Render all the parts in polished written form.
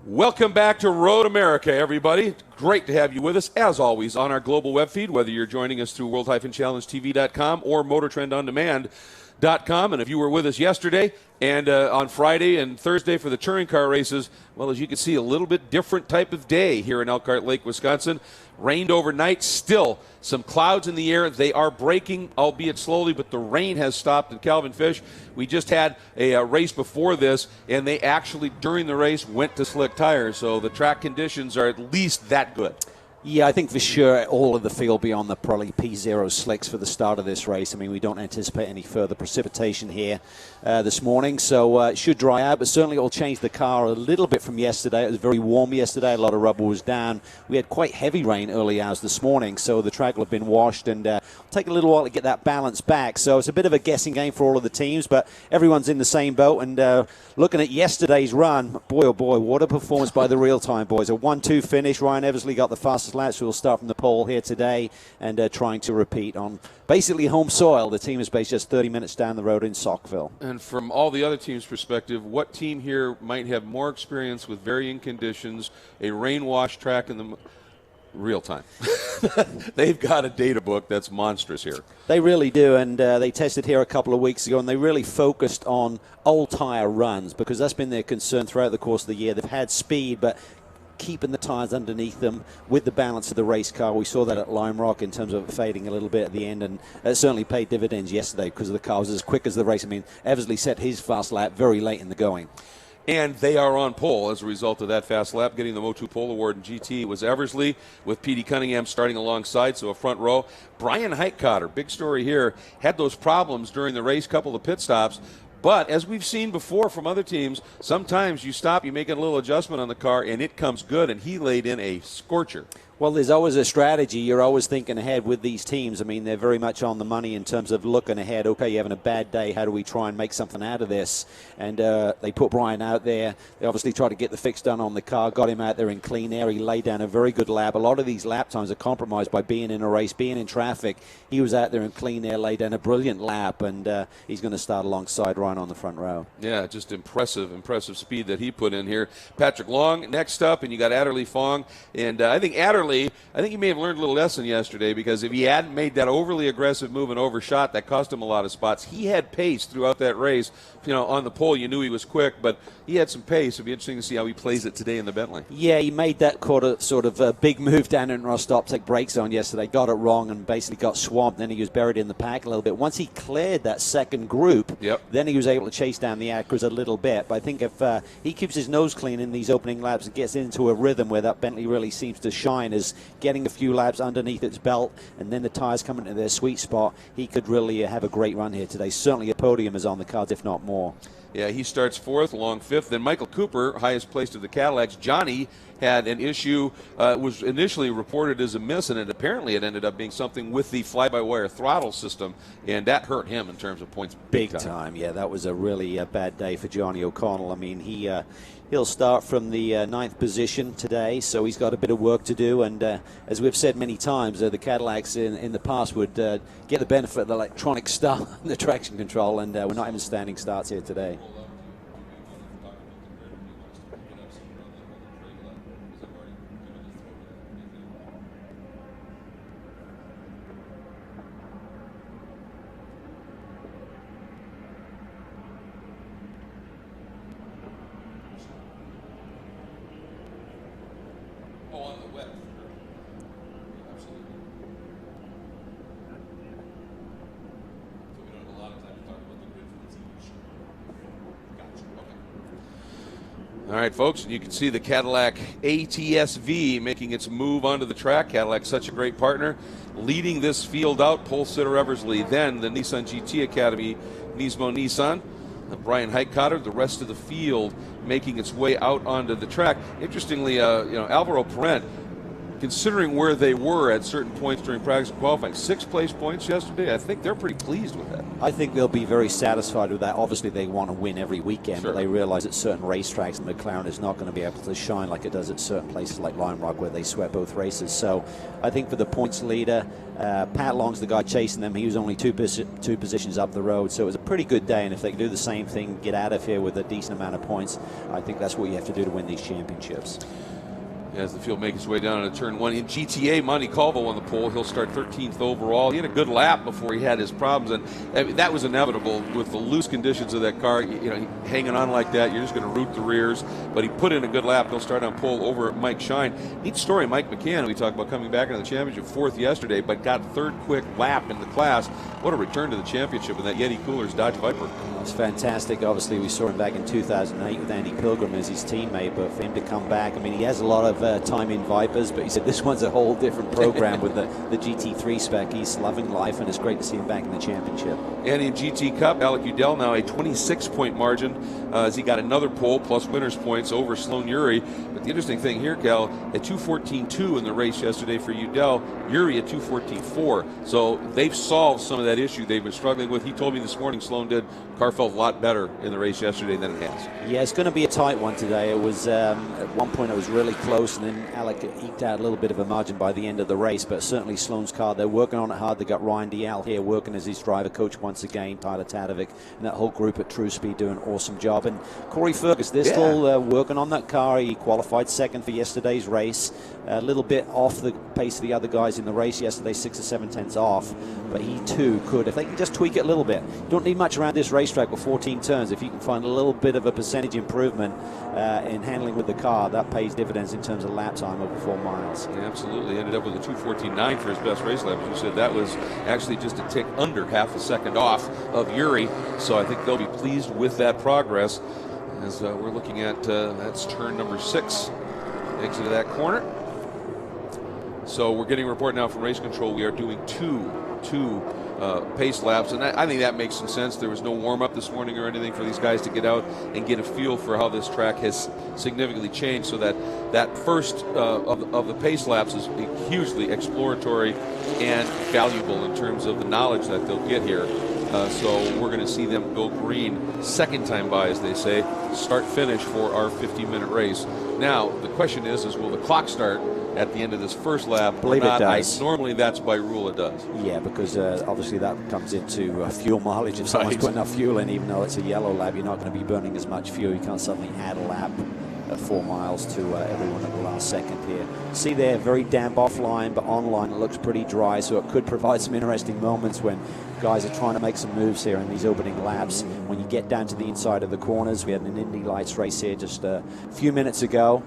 Welcome back to Road America, everybody. Great to have you with us, as always, on our global web feed, whether you're joining us through world-challengetv.com or motortrendondemand.com. And if you were with us yesterday and on Friday and Thursday for the touring car races, well, as you can see, a little bit different type of day here in Elkhart Lake, Wisconsin. Rained overnight, still some clouds in the air. They are breaking, albeit slowly, but the rain has stopped in Calvin Fish. We just had a race before this, and they actually, during the race, went to slick tires. So the track conditions are at least that good. Yeah, I think for sure all of the field will be on the probably P0 slicks for the start of this race. I mean, we don't anticipate any further precipitation here this morning, so it should dry out, but certainly it will change the car a little bit from yesterday. It was very warm yesterday. A lot of rubber was down. We had quite heavy rain early hours this morning, so the track will have been washed, and it'll take a little while to get that balance back. So it's a bit of a guessing game for all of the teams, but everyone's in the same boat. And looking at yesterday's run, boy, oh boy, what a performance by the real-time boys. A 1-2 finish. Ryan Eversley got the fastest lap, so we'll start from the pole here today and trying to repeat on basically home soil. The team is based just 30 minutes down the road in Saukville. And from all the other teams' perspective, what team here might have more experience with varying conditions, a rain-washed track in the real time? They've got a data book that's monstrous here. They really do, and they tested here a couple of weeks ago, and they really focused on old tire runs because that's been their concern throughout the course of the year. They've had speed, but keeping the tires underneath them with the balance of the race car. We saw that at Lime Rock in terms of it fading a little bit at the end, and it certainly paid dividends yesterday because the car was as quick as the race. I mean, Eversley set his fast lap very late in the going. And they are on pole as a result of that fast lap. Getting the Moto Pole Award in GT was Eversley, with Petey Cunningham starting alongside, so a front row. Brian Heitkotter, big story here, had those problems during the race, couple of pit stops. But as we've seen before from other teams, sometimes you stop, you make a little adjustment on the car, and it comes good, and he laid in a scorcher. Well, there's always a strategy. You're always thinking ahead with these teams. I mean, they're very much on the money in terms of looking ahead. Okay, you're having a bad day. How do we try and make something out of this? And they put Brian out there. They obviously tried to get the fix done on the car, got him out there in clean air. He laid down a very good lap. A lot of these lap times are compromised by being in a race, being in traffic. He was out there in clean air, laid down a brilliant lap, and he's going to start alongside Ryan on the front row. Yeah, just impressive speed that he put in here. Patrick Long next up, and you got Adderley Fong. And I think Adderley, he may have learned a little lesson yesterday, because if he hadn't made that overly aggressive move and overshot, that cost him a lot of spots. He had pace throughout that race. You know, on the pole, you knew he was quick, but he had some pace. It'll be interesting to see how he plays it today in the Bentley. Yeah, he made that sort of big move down in Rostop, take brakes on yesterday, got it wrong, and basically got swamped. Then he was buried in the pack a little bit. Once he cleared that second group, then he was able to chase down the Acras a little bit. But I think if he keeps his nose clean in these opening laps and gets into a rhythm where that Bentley really seems to shine, is getting a few laps underneath its belt, and then the tires come into their sweet spot, he could really have a great run here today. Certainly a podium is on the cards, if not more. Yeah, he starts fourth, along fifth. Then Michael Cooper, highest placed of the Cadillacs. Johnny had an issue, was initially reported as a miss, and apparently it ended up being something with the fly-by-wire throttle system, and that hurt him in terms of points big time. Yeah, that was a really bad day for Johnny O'Connell. I mean, he'll start from the ninth position today, so he's got a bit of work to do. And as we've said many times, the Cadillacs in the past would get the benefit of the electronic start and the traction control, and we're not having standing starts here today. All right, folks, and you can see the Cadillac ATS-V making its move onto the track. Cadillac's such a great partner, leading this field out. Pole sitter Eversley, then the Nissan GT Academy, Nismo Nissan. Brian Heitkotter, the rest of the field making its way out onto the track. Interestingly, Alvaro Parent considering where they were at certain points during practice and qualifying, 6th place points yesterday, I think they're pretty pleased with that. I think they'll be very satisfied with that. Obviously, they want to win every weekend, Sure. but they realize at certain racetracks, McLaren is not going to be able to shine like it does at certain places like Lime Rock, where they swept both races. So I think for the points leader, Pat Long's the guy chasing them. He was only two positions up the road, so it was a pretty good day. And if they can do the same thing, get out of here with a decent amount of points, I think that's what you have to do to win these championships. As the field makes its way down into turn 1. In GTA, Monte Calvo on the pole. He'll start 13th overall. He had a good lap before he had his problems, and I mean, that was inevitable with the loose conditions of that car. You know, hanging on like that, you're just going to root the rears. But he put in a good lap. He'll start on pole over Mike Shine. Neat story, Mike McCann, we talked about coming back into the championship, 4th yesterday, but got 3rd quick lap in the class. What a return to the championship in that Yeti Coolers Dodge Viper. It's fantastic. Obviously, we saw him back in 2008 with Andy Pilgrim as his teammate, but for him to come back, I mean, he has a lot of time in Vipers, but he said this one's a whole different program with the GT3 spec. He's loving life, and it's great to see him back in the championship. And in GT Cup, Alec Udell now a 26-point margin as he got another pole plus winner's points over Sloan Uri. But the interesting thing here, Cal, at 2:14.2 in the race yesterday for Udell, Uri at 2:14.4. So they've solved some of that issue they've been struggling with. He told me this morning, Sloan did, car felt a lot better in the race yesterday than it has. Yeah, it's going to be a tight one today. It was at one point it was really close, and then Alec eked out a little bit of a margin by the end of the race, but certainly Sloan's car, they're working on it hard. They got Ryan Dial here working as his driver coach once again, Tyler Tadovic, and that whole group at True Speed doing an awesome job. And Corey Fergus, they're still working on that car. He qualified 2nd for yesterday's race, a little bit off the pace of the other guys in the race yesterday, 6 or 7 tenths off, but he too could, if they can just tweak it a little bit. You don't need much around this racetrack with 14 turns. If you can find a little bit of a percentage improvement in handling with the car, that pays dividends in terms of lap time over 4 miles. Yeah, absolutely. Ended up with a 2:14.9 for his best race lap. As you said, that was actually just a tick under half a second off of Uri. So I think they'll be pleased with that progress as we're looking at that's turn number 6, exit of that corner. So we're getting a report now from race control. We are doing two pace laps, and I think that makes some sense. There was no warm-up this morning or anything for these guys to get out and get a feel for how this track has significantly changed, so that first of the pace laps is hugely exploratory and valuable in terms of the knowledge that they'll get here. So we're going to see them go green 2nd time by, as they say, start-finish for our 50-minute race. Now, the question is will the clock start at the end of this first lap? I believe it does. Normally that's by rule it does. Yeah, because obviously that comes into fuel mileage. If someone's putting enough fuel in, even though it's a yellow lap, you're not going to be burning as much fuel. You can't suddenly add a lap at 4 miles to everyone at the last second here. See there, very damp offline, but online it looks pretty dry, so it could provide some interesting moments when guys are trying to make some moves here in these opening laps. When you get down to the inside of the corners, we had an Indy Lights race here just a few minutes ago.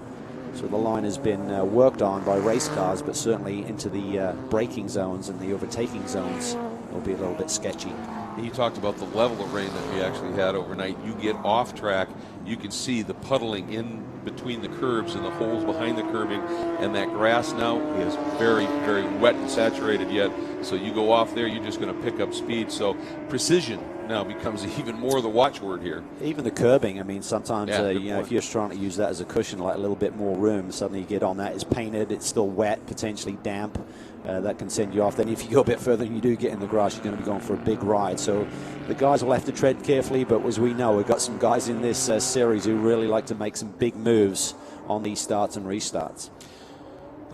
So the line has been worked on by race cars, but certainly into the braking zones and the overtaking zones will be a little bit sketchy. You talked about the level of rain that we actually had overnight. You get off track, you can see the puddling in between the curbs and the holes behind the curbing, and that grass now is very, very wet and saturated yet. So you go off there, you're just going to pick up speed. So precision now becomes even more the watchword here. Even the curbing, I mean, sometimes if you're trying to use that as a cushion, like a little bit more room, suddenly you get on that, it's painted, it's still wet, potentially damp. That can send you off. Then if you go a bit further and you do get in the grass, you're going to be going for a big ride. So the guys will have to tread carefully, but as we know, we've got some guys in this series who really like to make some big moves on these starts and restarts.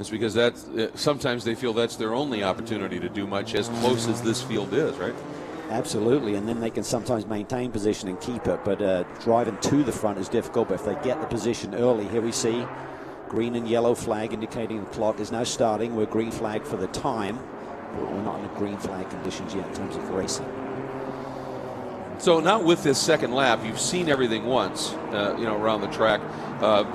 It's because sometimes they feel that's their only opportunity to do much, as close as this field is, right? Absolutely, and then they can sometimes maintain position and keep it, but driving to the front is difficult. But if they get the position early, here we see green and yellow flag indicating the clock is now starting. We're green flag for the time, but we're not in the green flag conditions yet in terms of racing. So now with this second lap, you've seen everything once, around the track.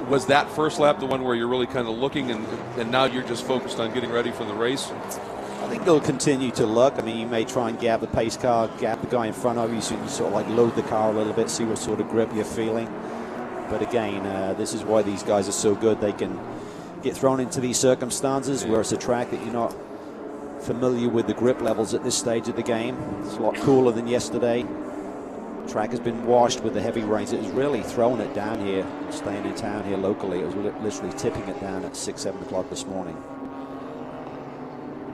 Was that first lap the one where you're really kind of looking, and now you're just focused on getting ready for the race? I think they'll continue to look. I mean, you may try and gap the pace car, gap the guy in front of you, so you sort of like load the car a little bit, see what sort of grip you're feeling. But again, this is why these guys are so good. They can get thrown into these circumstances where it's a track that you're not familiar with the grip levels at this stage of the game. It's a lot cooler than yesterday. The track has been washed with the heavy rains. It was really throwing it down here, staying in town here locally. It was literally tipping it down at 6, 7 o'clock this morning.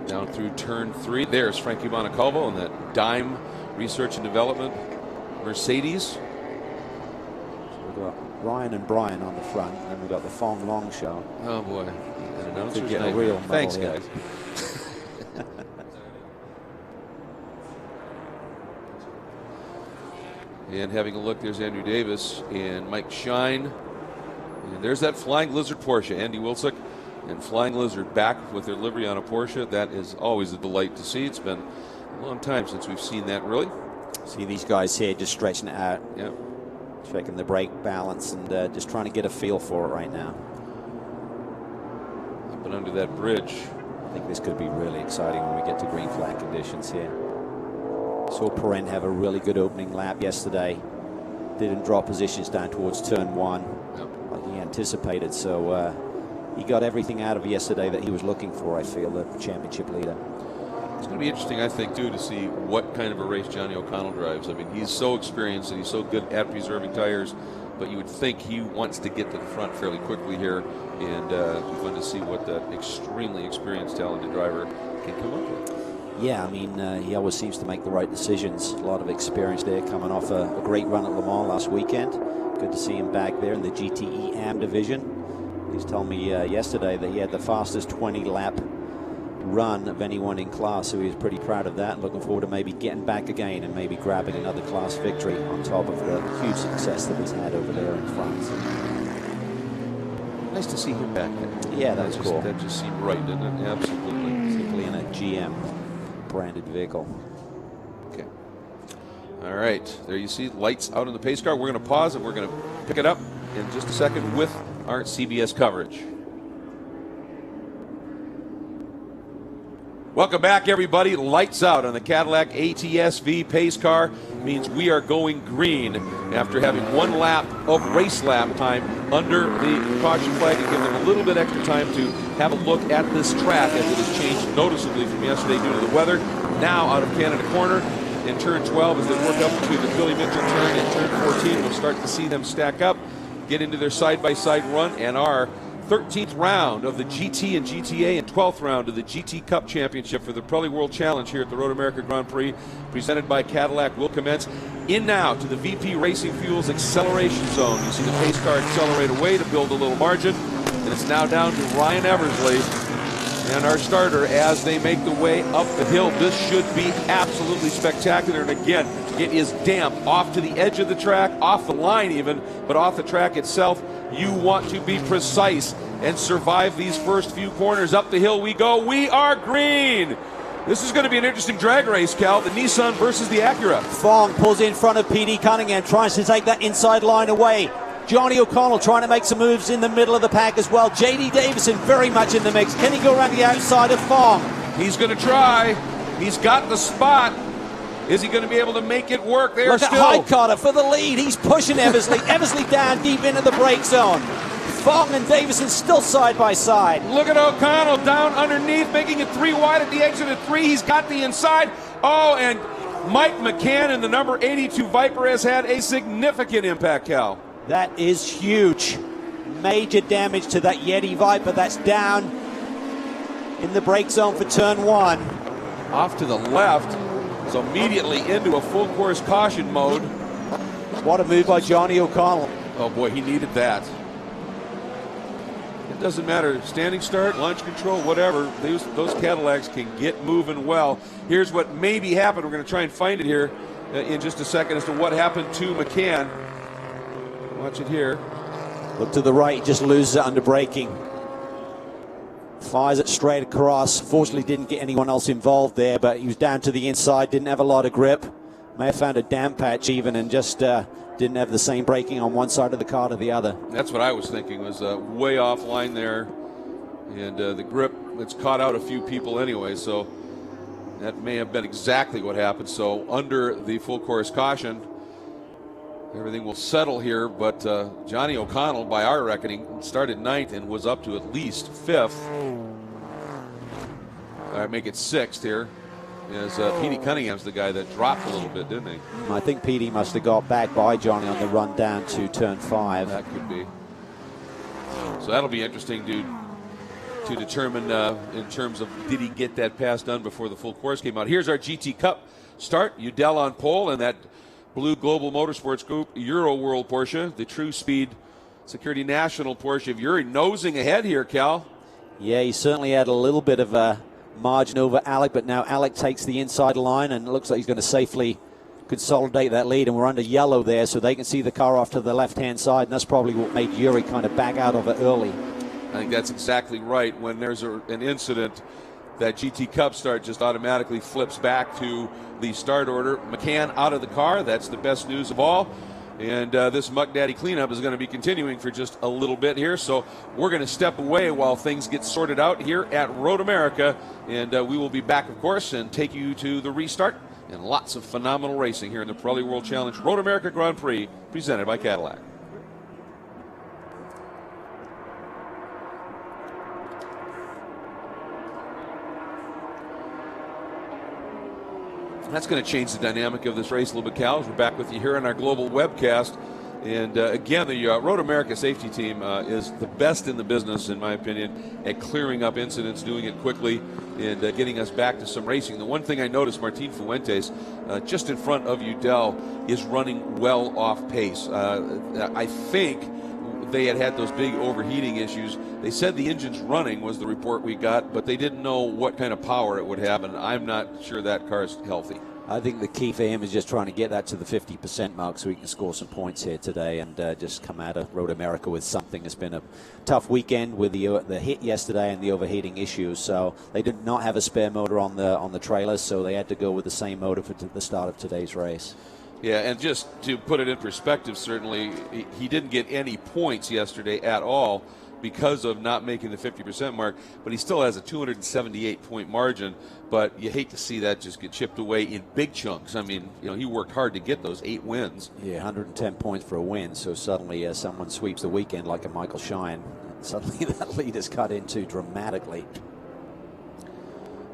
Down through turn 3. There's Frankie Montecalvo in that dime research and development Mercedes. So we've got Ryan and Brian on the front, and we've got the Fong Long show. Oh boy. An announcer's get a nightmare. real Thanks, medal, guys. And having a look, there's Andrew Davis and Mike Shine. And there's that Flying Lizard Porsche, Andy Wilczek and Flying Lizard back with their livery on a Porsche. That is always a delight to see. It's been a long time since we've seen that, really. See these guys here just stretching it out. Yep. Checking the brake balance and just trying to get a feel for it right now. Up and under that bridge. I think this could be really exciting when we get to green flag conditions here. Saw Perrin have a really good opening lap yesterday. Didn't drop positions down towards turn 1 like he anticipated. So he got everything out of yesterday that he was looking for, I feel, the championship leader. It's going to be interesting, I think, too, to see what kind of a race Johnny O'Connell drives. I mean, he's so experienced and he's so good at preserving tires, but you would think he wants to get to the front fairly quickly here, and it'll be fun to see what that extremely experienced, talented driver can come up with. Yeah, I mean, he always seems to make the right decisions. A lot of experience there, coming off a great run at Le Mans last weekend. Good to see him back there in the GTE AM division. He's told me yesterday that he had the fastest 20-lap run of anyone in class, so he was pretty proud of that, and looking forward to maybe getting back again and maybe grabbing another class victory on top of the huge success that he's had over there in France. Nice to see him back there. Yeah, that's cool. That just seemed right, didn't it? Absolutely. Particularly in a GM branded vehicle. Okay. All right. There you see lights out in the pace car. We're going to pause and we're going to pick it up in just a second with our CBS coverage. Welcome back, everybody. Lights out on the Cadillac ATS-V pace car means we are going green after having 1 lap of race lap time under the caution flag and give them a little bit extra time to have a look at this track as it has changed noticeably from yesterday due to the weather. Now out of Canada Corner in turn 12 as they work up between the Billy Mitchell turn and turn 14. We'll start to see them stack up, get into their side-by-side run, and our 13th round of the GT and GTA and 12th round of the GT Cup Championship for the Pirelli World Challenge here at the Road America Grand Prix, presented by Cadillac, will commence. In now to the VP Racing Fuels acceleration zone. You see the pace car accelerate away to build a little margin, and it's now down to Ryan Eversley and our starter as they make the way up the hill. This should be absolutely spectacular, and again, it is damp off to the edge of the track, off the line even, but off the track itself. You want to be precise and survive these first few corners. Up the hill we go. We are green. This is going to be an interesting drag race, Cal. The Nissan versus the Acura. Fong pulls in front of P.D. Cunningham, tries to take that inside line away. Johnny O'Connell trying to make some moves in the middle of the pack as well. J.D. Davison very much in the mix. Can he go around the outside of Fong? He's going to try. He's got the spot. Is he going to be able to make it work there? Look at Highcutter for the lead. He's pushing Eversley. Eversley down deep into the brake zone. Fong and Davison still side by side. Look at O'Connell down underneath, making it 3 wide at the exit of 3. He's got the inside. Oh, and Mike McCann in the number 82 Viper has had a significant impact, Cal. That is huge. Major damage to that Yeti Viper. That's down in the brake zone for turn 1. Off to the left. So immediately into a full course caution mode. What a move by Johnny O'Connell. Oh boy, he needed that. It doesn't matter, standing start, launch control, whatever, those Cadillacs can get moving well. Here's what maybe happened. We're going to try and find it here in just a second as to what happened to McCann. Watch it here. Look to the right, just loses it under braking. Fires it straight across. Fortunately didn't get anyone else involved there, but he was down to the inside, didn't have a lot of grip. May have found a damp patch even and just didn't have the same braking on one side of the car to the other. That's what I was thinking, was way offline there. And the grip, it's caught out a few people anyway, so that may have been exactly what happened. So under the full course caution, everything will settle here, but Johnny O'Connell, by our reckoning, started 9th and was up to at least 5th. I make it 6th here. As P.D. Cunningham's the guy that dropped a little bit, didn't he? I think P.D. must have got back by Johnny on the run down to turn 5. That could be. So that'll be interesting, dude. to determine in terms of did he get that pass done before the full course came out. Here's our GT Cup start. Udell on pole, and that blue Global Motorsports Group Euro World Porsche, the True Speed Security National Porsche of Uri, nosing ahead here, Cal. Yeah, he certainly had a little bit of a margin over Alec, but now Alec takes the inside line, and it looks like he's going to safely consolidate that lead, and we're under yellow there, so they can see the car off to the left-hand side, and that's probably what made Uri kind of back out of it early. I think that's exactly right. When there's an incident, that GT Cup start just automatically flips back to the start order. McCann out of the car. That's the best news of all. And this Muck Daddy cleanup is going to be continuing for just a little bit here. So we're going to step away while things get sorted out here at Road America. And we will be back, of course, and take you to the restart and lots of phenomenal racing here in the Pirelli World Challenge Road America Grand Prix, presented by Cadillac. That's going to change the dynamic of this race a little bit, Cal. We're back with you here on our global webcast. And again, the Road America safety team is the best in the business, in my opinion, at clearing up incidents, doing it quickly, and getting us back to some racing. The one thing I noticed, Martin Fuentes, just in front of Udell, is running well off pace. I think they had those big overheating issues. They said the engine's running was the report we got, but they didn't know what kind of power it would have, and I'm not sure that car's healthy. I think the key for him is just trying to get that to the 50% mark so he can score some points here today and just come out of Road America with something. It's been a tough weekend with the hit yesterday and the overheating issues. So they did not have a spare motor on the trailer, so they had to go with the same motor for the start of today's race. Yeah, and just to put it in perspective, certainly he didn't get any points yesterday at all because of not making the 50% mark, but he still has a 278-point margin. But you hate to see that just get chipped away in big chunks. I mean, you know, he worked hard to get those 8 wins. Yeah, 110 points for a win. So suddenly someone sweeps the weekend like a Michael Shine. Suddenly that lead is cut into dramatically.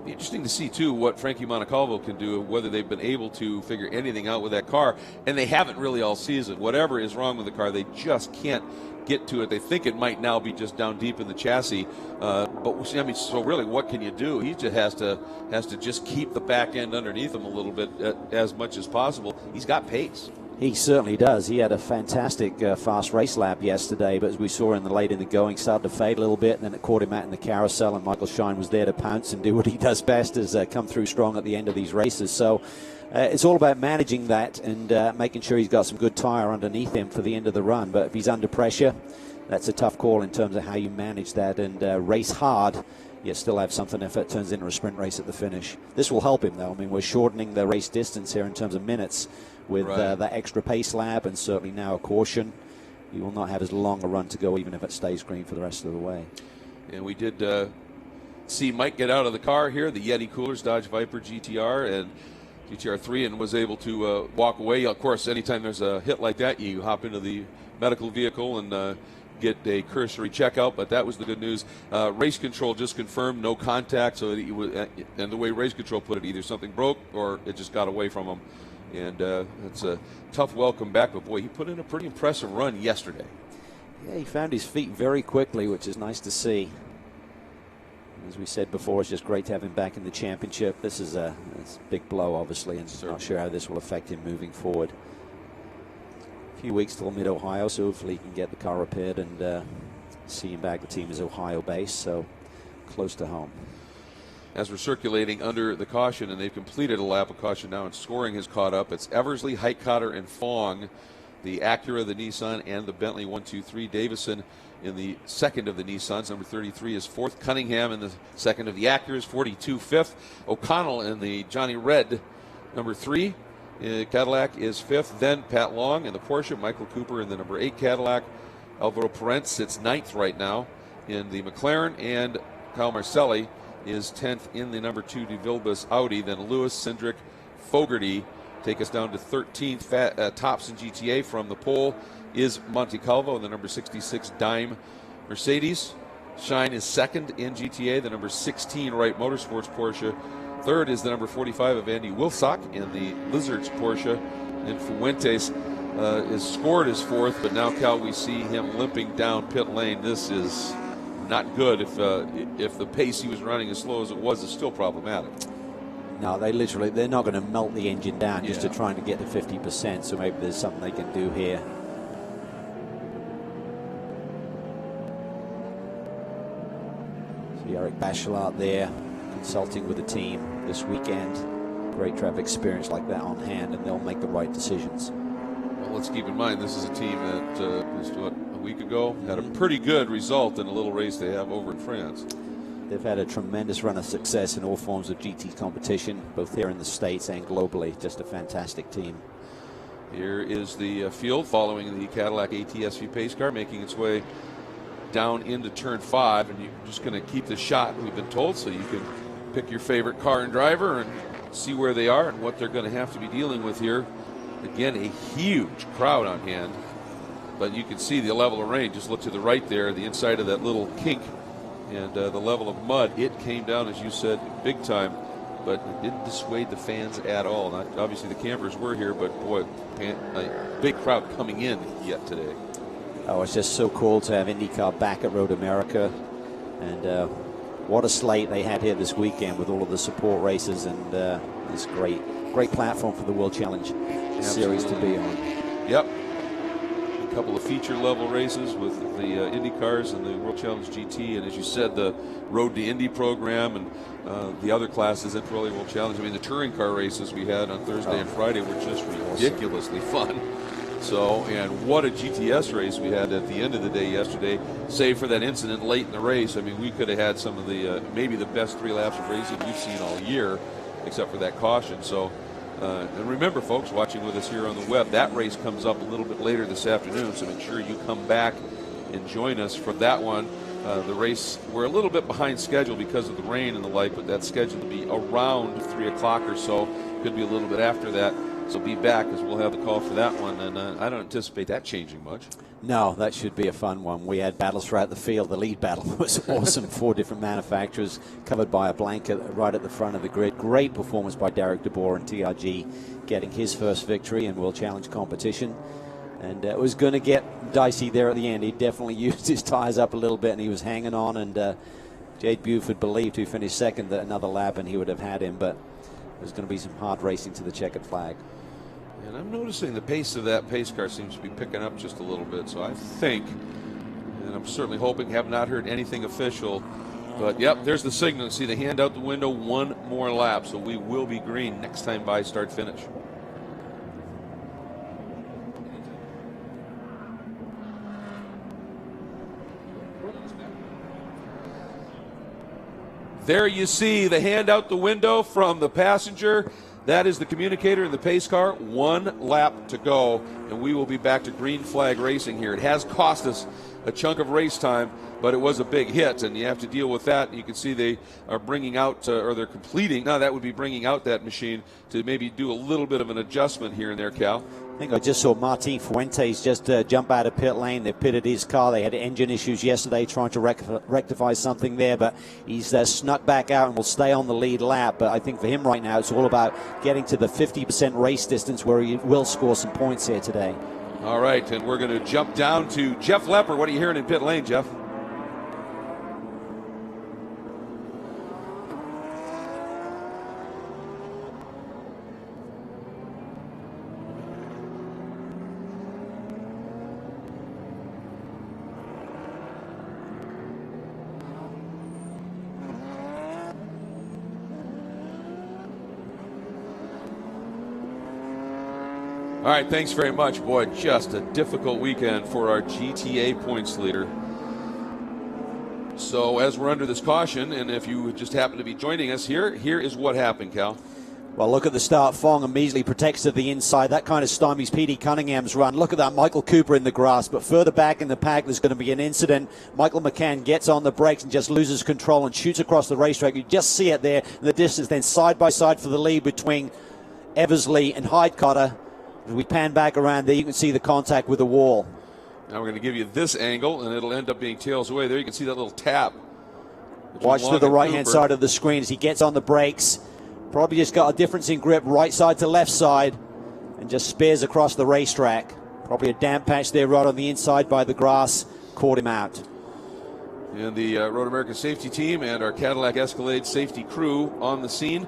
Be interesting to see, too, what Frankie Montecalvo can do, whether they've been able to figure anything out with that car. And they haven't really all season. Whatever is wrong with the car, they just can't get to it. They think it might now be just down deep in the chassis. But, I mean, so really, what can you do? He just has to just keep the back end underneath him a little bit as much as possible. He's got pace. He certainly does. He had a fantastic fast race lap yesterday, but as we saw in the going, started to fade a little bit, and then it caught him out in the carousel, and Michael Shine was there to pounce and do what he does best, is come through strong at the end of these races. So it's all about managing that and making sure he's got some good tire underneath him for the end of the run. But if he's under pressure, that's a tough call in terms of how you manage that and race hard. You still have something if it turns into a sprint race at the finish. This will help him, though. I mean, we're shortening the race distance here in terms of minutes with that extra pace lap, and certainly now a caution. He will not have as long a run to go, even if it stays green for the rest of the way. And we did see Mike get out of the car here, the Yeti Coolers Dodge Viper GTR and GTR 3, and was able to walk away. Of course, anytime there's a hit like that, you hop into the medical vehicle and get a cursory checkout, but that was the good news. Race control just confirmed no contact, so and the way race control put it, either something broke or it just got away from him. And it's a tough welcome back, but boy, he put in a pretty impressive run yesterday. Yeah, he found his feet very quickly, which is nice to see. As we said before, it's just great to have him back in the championship. This is a big blow, obviously, and not sure how this will affect him moving forward. A few weeks till mid-Ohio, so hopefully he can get the car repaired and see him back. The team is Ohio-based, so close to home. As we're circulating under the caution, and they've completed a lap of caution now, and scoring has caught up. It's Eversley, Heitkotter, and Fong, the Acura, the Nissan, and the Bentley 1, 2, 3. Davison in the second of the Nissans. Number 33 is fourth. Cunningham in the second of the Acuras. 42 fifth. O'Connell in the Johnny Red, number 3. Cadillac is fifth. Then Pat Long in the Porsche. Michael Cooper in the number 8 Cadillac. Alvaro Perez sits 9th right now in the McLaren, and Kyle Marcelli is 10th in the number 2 DeVilbiss Audi. Then Lewis, Cindric, Fogarty take us down to 13th. Tops in GTA from the pole is Montecalvo in the number 66 Dime Mercedes. Shine is second in GTA, the number 16 Wright Motorsports Porsche. Third is the number 45 of Andy Wilsock in the Lizards Porsche. And Fuentes is scored as fourth, but now, Cal, we see him limping down pit lane. This is not good if the pace he was running as slow as it was is still problematic. No, they're not going to melt the engine down just to trying to get to 50%, so maybe there's something they can do here. See Eric Bachelard there consulting with the team this weekend. Great track experience like that on hand, and they'll make the right decisions. Well, let's keep in mind this is a team that just a week ago had a pretty good result in a little race they have over in France. They've had a tremendous run of success in all forms of GT competition, both here in the States and globally. Just a fantastic team. Here is the field following the Cadillac ATSV pace car, making its way down into turn 5, and you're just going to keep the shot, we've been told, so you can pick your favorite car and driver and see where they are and what they're going to have to be dealing with here. Again, a huge crowd on hand, but you can see the level of rain. Just look to the right there, the inside of that little kink, and the level of mud. It came down, as you said, big time, but it didn't dissuade the fans at all. Not, obviously, the campers were here, but boy, a big crowd coming in yet today. Oh, it's just so cool to have IndyCar back at Road America, and what a slate they had here this weekend with all of the support races and this great platform for the World Challenge Series to be on. Yep. A couple of feature level races with the Indy cars and the World Challenge GT, and as you said, the Road to Indy program and the other classes at Pirelli World Challenge. I mean, the touring car races we had on Thursday and Friday were just ridiculously fun. So, and what a GTS race we had at the end of the day yesterday, save for that incident late in the race. I mean, we could have had some of the, maybe the best 3 laps of racing we've seen all year, except for that caution. So, and remember, folks, watching with us here on the web, that race comes up a little bit later this afternoon, so make sure you come back and join us for that one. The race, we're a little bit behind schedule because of the rain and the like, but that's scheduled to be around 3 o'clock or so. Could be a little bit after that. So be back, as we'll have the call for that one, and I don't anticipate that changing much. No, that should be a fun one. We had battles throughout the field. The lead battle was awesome. 4 different manufacturers covered by a blanket right at the front of the grid. Great performance by Derek DeBoer and TRG, getting his first victory in World Challenge competition. And it was going to get dicey there at the end. He definitely used his tires up a little bit, and he was hanging on. And Jade Buford believed, who finished second, that another lap and he would have had him. But there's going to be some hard racing to the checkered flag. And I'm noticing the pace of that pace car seems to be picking up just a little bit. So I think, and I'm certainly hoping, have not heard anything official, but yep, there's the signal. See the hand out the window, 1 more lap. So we will be green next time by start finish. There you see the hand out the window from the passenger. That is the communicator in the pace car. 1 lap to go, and we will be back to green flag racing here. It has cost us a chunk of race time, but it was a big hit, and you have to deal with that. You can see they are bringing out, or they're completing. Now that would be bringing out that machine to maybe do a little bit of an adjustment here and there, Cal. I think I just saw Martin Fuentes just jump out of pit lane. They pitted his car. They had engine issues yesterday trying to rectify something there, but he's snuck back out and will stay on the lead lap. But I think for him right now, it's all about getting to the 50% race distance where he will score some points here today. All right, and we're going to jump down to Jeff Lepper. What are you hearing in pit lane, Jeff? All right, thanks very much. Boy, just a difficult weekend for our GTA points leader. So as we're under this caution, and if you just happen to be joining us here is what happened, Cal. Well, look at the start. Fong immediately protects to the inside. That kind of stymies P.D. Cunningham's run. Look at that, Michael Cooper in the grass. But further back in the pack, there's going to be an incident. Michael McCann gets on the brakes and just loses control and shoots across the racetrack. You just see it there in the distance. Then side by side for the lead between Eversley and Hidecotter. As we pan back around there, you can see the contact with the wall. Now we're going to give you this angle, and it'll end up being tails away. There you can see that little tap. Watch to the right-hand side of the screen as he gets on the brakes. Probably just got a difference in grip, right side to left side, and just spears across the racetrack. Probably a damp patch there right on the inside by the grass. Caught him out. And the Road America safety team and our Cadillac Escalade safety crew on the scene.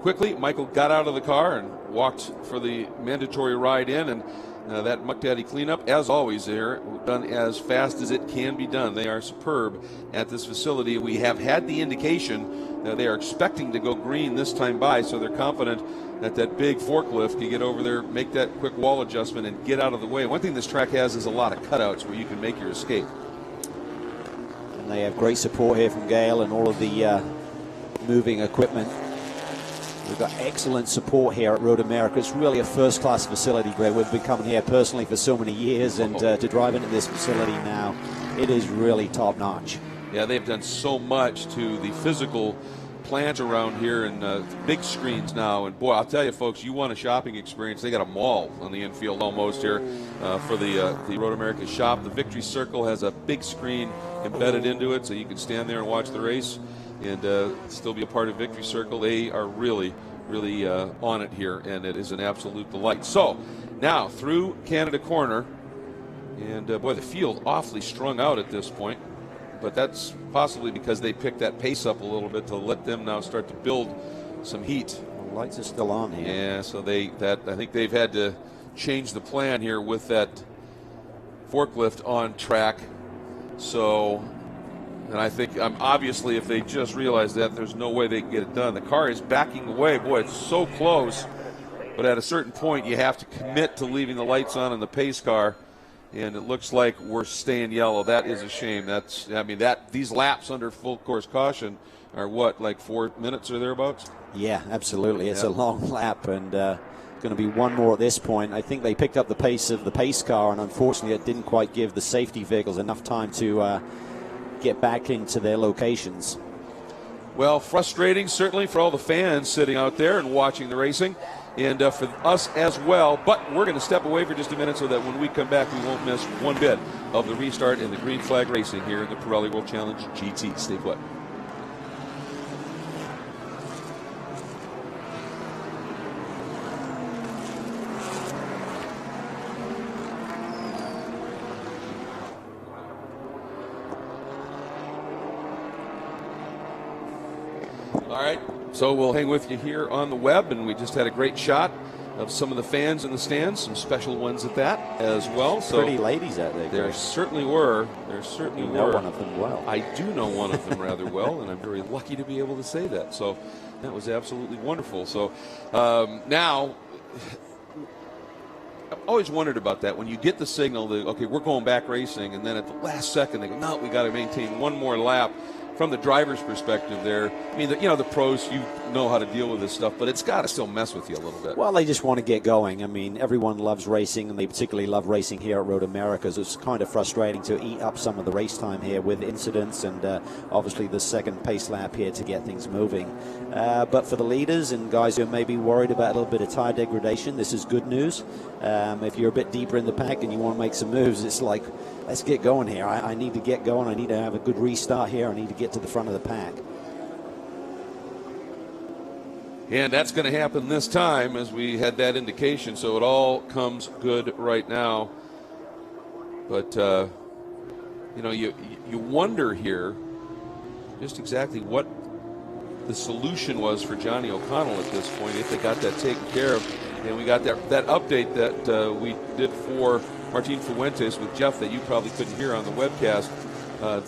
Quickly, Michael got out of the car and walked for the mandatory ride in, and that Muck Daddy cleanup, as always, there done as fast as it can be done. They are superb at this facility. We have had the indication that they are expecting to go green this time by, so they're confident that that big forklift can get over there, make that quick wall adjustment, and get out of the way. One thing this track has is a lot of cutouts where you can make your escape. And they have great support here from Gale and all of the moving equipment. We've got excellent support here at Road America. It's really a first-class facility, Greg. We've been coming here personally for so many years, and to drive into this facility now, it is really top-notch. Yeah, they've done so much to the physical plant around here, and big screens now. And boy, I'll tell you, folks, you want a shopping experience. They got a mall on the infield almost here for the Road America shop. The Victory Circle has a big screen embedded into it, so you can stand there and watch the race and still be a part of Victory Circle. They are really on it here, and it is an absolute delight. So now through Canada Corner, and boy, the field awfully strung out at this point, but that's possibly because they picked that pace up a little bit to let them now start to build some heat. The lights are still on here. Yeah, so I think they've had to change the plan here with that forklift on track. So, and I think obviously if they just realize that, there's no way they can get it done. The car is backing away. Boy, it's so close. But at a certain point, you have to commit to leaving the lights on in the pace car. And it looks like we're staying yellow. That is a shame. These laps under full course caution are what, like 4 minutes or thereabouts? Yeah, absolutely. It's a long lap, and going to be one more at this point. I think they picked up the pace of the pace car, and unfortunately it didn't quite give the safety vehicles enough time to get back into their locations. Well, frustrating certainly for all the fans sitting out there and watching the racing, and for us as well. But we're going to step away for just a minute so that when we come back, we won't miss one bit of the restart and the green flag racing here in the Pirelli World Challenge GT. Stay put. All right, so we'll hang with you here on the web, and we just had a great shot of some of the fans in the stands, some special ones at that as well. So pretty ladies out there. There certainly were. There certainly were. You know one of them well. I do know one of them rather well, and I'm very lucky to be able to say that. So that was absolutely wonderful. So now, I've always wondered about that. When you get the signal that, okay, we're going back racing, and then at the last second they go, no, we got to maintain one more lap. From the driver's perspective there, I mean, the pros, you know how to deal with this stuff, but it's got to still mess with you a little bit. Well, they just want to get going. I mean, everyone loves racing, and they particularly love racing here at Road America. So it's kind of frustrating to eat up some of the race time here with incidents and obviously the second pace lap here to get things moving. But for the leaders and guys who are maybe worried about a little bit of tire degradation, this is good news. If you're a bit deeper in the pack and you want to make some moves, it's like, let's get going here. I need to get going. I need to have a good restart here. I need to get to the front of the pack. And that's going to happen this time, as we had that indication. So it all comes good right now. But, you wonder here just exactly what the solution was for Johnny O'Connell at this point, if they got that taken care of. And we got that update that we did for Martin Fuentes with Jeff that you probably couldn't hear on the webcast.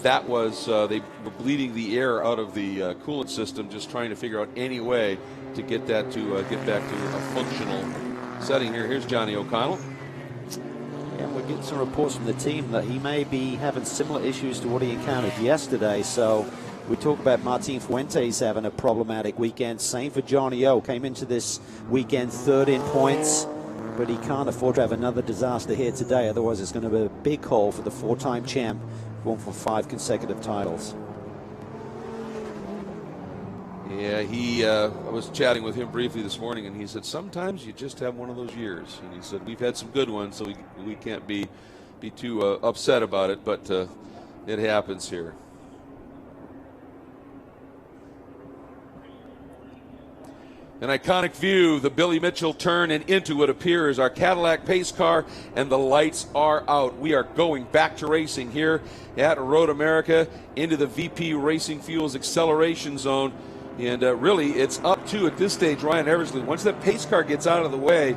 That was they were bleeding the air out of the coolant system, just trying to figure out any way to get that to get back to a functional setting here. Here's Johnny O'Connell. Yeah, we're getting some reports from the team that he may be having similar issues to what he encountered yesterday. So we talk about Martin Fuentes having a problematic weekend. Same for Johnny O. Came into this weekend third in points, but he can't afford to have another disaster here today. Otherwise, it's going to be a big hole for the four-time champ, going for 5 consecutive titles. Yeah, I was chatting with him briefly this morning, and he said sometimes you just have one of those years. And he said we've had some good ones, so we can't be too upset about it, but it happens here. An iconic view, the Billy Mitchell turn, and into what appears our Cadillac pace car, and the lights are out. We are going back to racing here at Road America into the VP Racing Fuels acceleration zone. And really, it's up to, at this stage, Ryan Eversley. Once that pace car gets out of the way,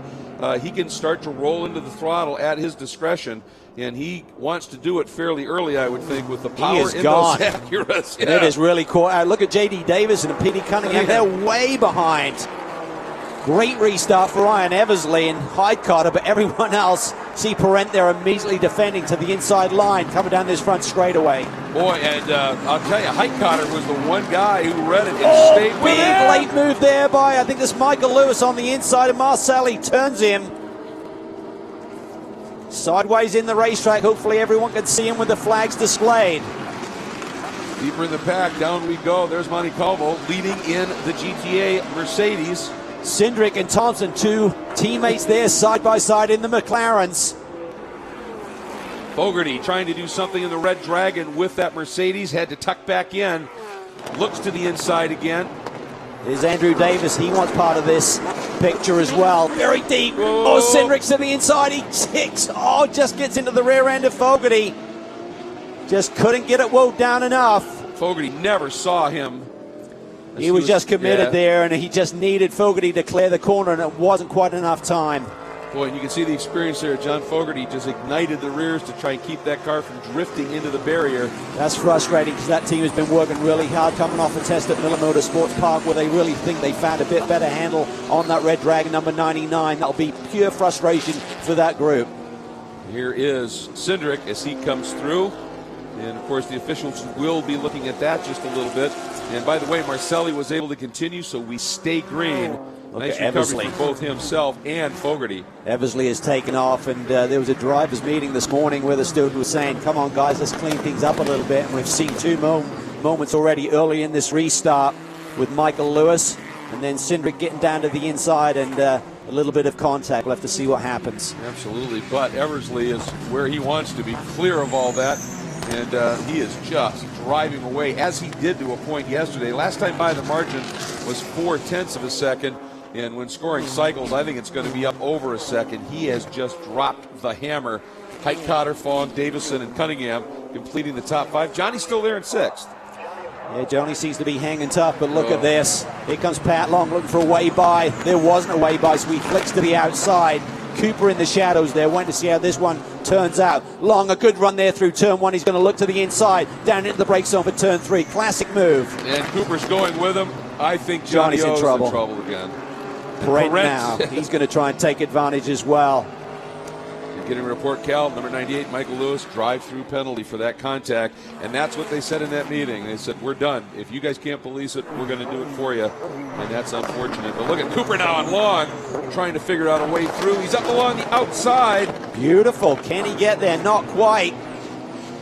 he can start to roll into the throttle at his discretion. And he wants to do it fairly early, I would think, with the power in those Acuras. Yeah. It is really cool. Look at J.D. Davis and Petey Cunningham. They're way behind. Great restart for Ryan Eversley and Highcutter, but everyone else, see Parent there immediately defending to the inside line, coming down this front straightaway. Boy, and I'll tell you, Highcutter was the one guy who read it and stayed with it. Big late move there by, I think this Michael Lewis on the inside, and Marcelli turns him. Sideways in the racetrack, hopefully everyone can see him with the flags displayed. Deeper in the pack, down we go. There's Monte Calvo leading in the GTA Mercedes. Cindric and Thompson, two teammates there side by side in the McLarens. Fogarty trying to do something in the Red Dragon with that Mercedes, had to tuck back in. Looks to the inside again. There's Andrew Davis, he wants part of this picture as well. Very deep. Whoa. Oh, Cindric's to the inside, he ticks. Oh, just gets into the rear end of Fogarty. Just couldn't get it wound down enough. Fogarty never saw him. He was just committed there, and he just needed Fogarty to clear the corner, and it wasn't quite enough time. Boy, and you can see the experience there. John Fogarty just ignited the rears to try and keep that car from drifting into the barrier. That's frustrating because that team has been working really hard, coming off a test at Miller Motorsports Park where they really think they found a bit better handle on that Red Dragon number 99. That'll be pure frustration for that group. Here is Cindric as he comes through. And, of course, the officials will be looking at that just a little bit. And, by the way, Marcelli was able to continue, so we stay green. Nice recovery for both himself and Fogarty. Eversley has taken off, and there was a drivers' meeting this morning where the steward was saying, come on, guys, let's clean things up a little bit. And we've seen two moments already early in this restart with Michael Lewis, and then Cindric getting down to the inside and a little bit of contact. We'll have to see what happens. Absolutely, but Eversley is where he wants to be, clear of all that. And he is just driving away, as he did to a point yesterday. Last time by, the margin was 0.4 of a second. And when scoring cycles, I think it's going to be up over a second. He has just dropped the hammer. Highcutter, Fogg, Davison, and Cunningham completing the top five. Johnny's still there in sixth. Yeah, Johnny seems to be hanging tough, but look at this. Here comes Pat Long looking for a way by. There wasn't a way by, so he flicks to the outside. Cooper in the shadows there, waiting to see how this one turns out. Long, a good run there through turn one. He's going to look to the inside, down into the brake zone for turn three. Classic move. And Cooper's going with him. I think Johnny's in trouble again. Parent now, he's going to try and take advantage as well. You're getting a report, Cal, number 98, Michael Lewis, drive-through penalty for that contact. And that's what they said in that meeting. They said, we're done. If you guys can't police it, we're going to do it for you. And that's unfortunate. But look at Cooper now on Long, trying to figure out a way through. He's up along the outside. Beautiful. Can he get there? Not quite.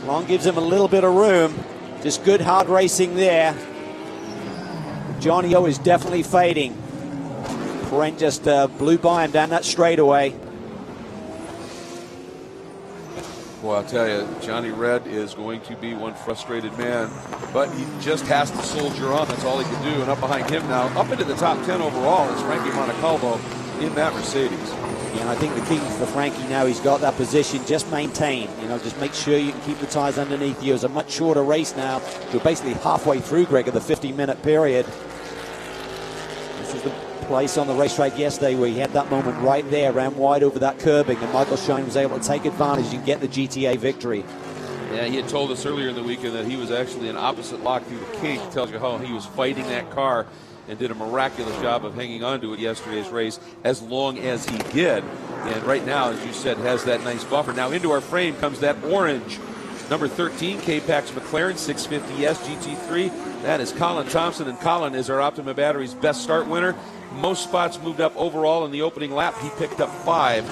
Long gives him a little bit of room. Just good hard racing there. Johnny O is definitely fading. Brent just blew by him down that straightaway. Well, I'll tell you, Johnny Red is going to be one frustrated man, but he just has to soldier on. That's all he can do. And up behind him now, up into the top 10 overall, is Frankie Montecalvo in that Mercedes. Yeah, and I think the key for Frankie now, he's got that position. Just maintain. Just make sure you can keep the tires underneath you. It's a much shorter race now. We're basically halfway through, Greg, of the 50-minute period. This is the place on the racetrack yesterday where he had that moment right there, ran wide over that curbing, and Michael Shine was able to take advantage and get the GTA victory. Yeah, he had told us earlier in the weekend that he was actually an opposite lock through the kink. Tells you how he was fighting that car and did a miraculous job of hanging on to it yesterday's race as long as he did. And right now, as you said, has that nice buffer. Now into our frame comes that orange number 13 K-Pax McLaren 650S GT3. That is Colin Thompson, and Colin is our Optima Batteries best start winner. Most spots moved up overall in the opening lap. He picked up 5.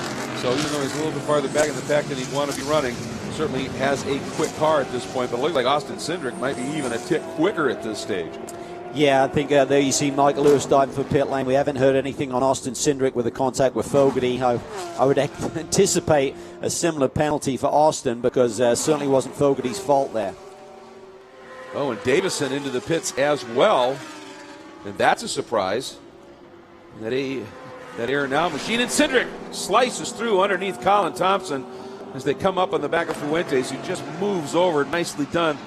So even though he's a little bit farther back in the pack than he'd want to be running, certainly has a quick car at this point. But it looks like Austin Cindric might be even a tick quicker at this stage. Yeah, I think there you see Michael Lewis diving for pit lane. We haven't heard anything on Austin Cindric with the contact with Fogarty. I would anticipate a similar penalty for Austin because certainly wasn't Fogarty's fault there. Oh, and Davison into the pits as well. And that's a surprise. That air now machine, and Cindric slices through underneath Colin Thompson as they come up on the back of Fuentes, who just moves over, nicely done,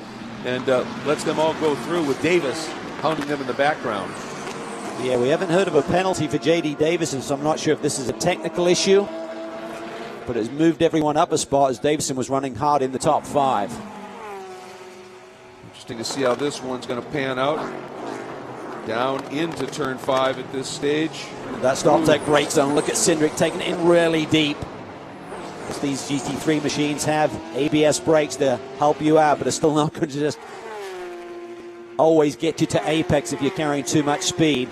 and lets them all go through with Davis hounding them in the background. Yeah, we haven't heard of a penalty for J.D. Davison, so I'm not sure if this is a technical issue, but it's moved everyone up a spot as Davison was running hard in the top 5. Interesting to see how this one's going to pan out. Down into turn 5 at this stage. That stop tech brake zone. Look at Cindric taking it in really deep. As these GT3 machines have ABS brakes to help you out, but it's still not going to just always get you to apex if you're carrying too much speed.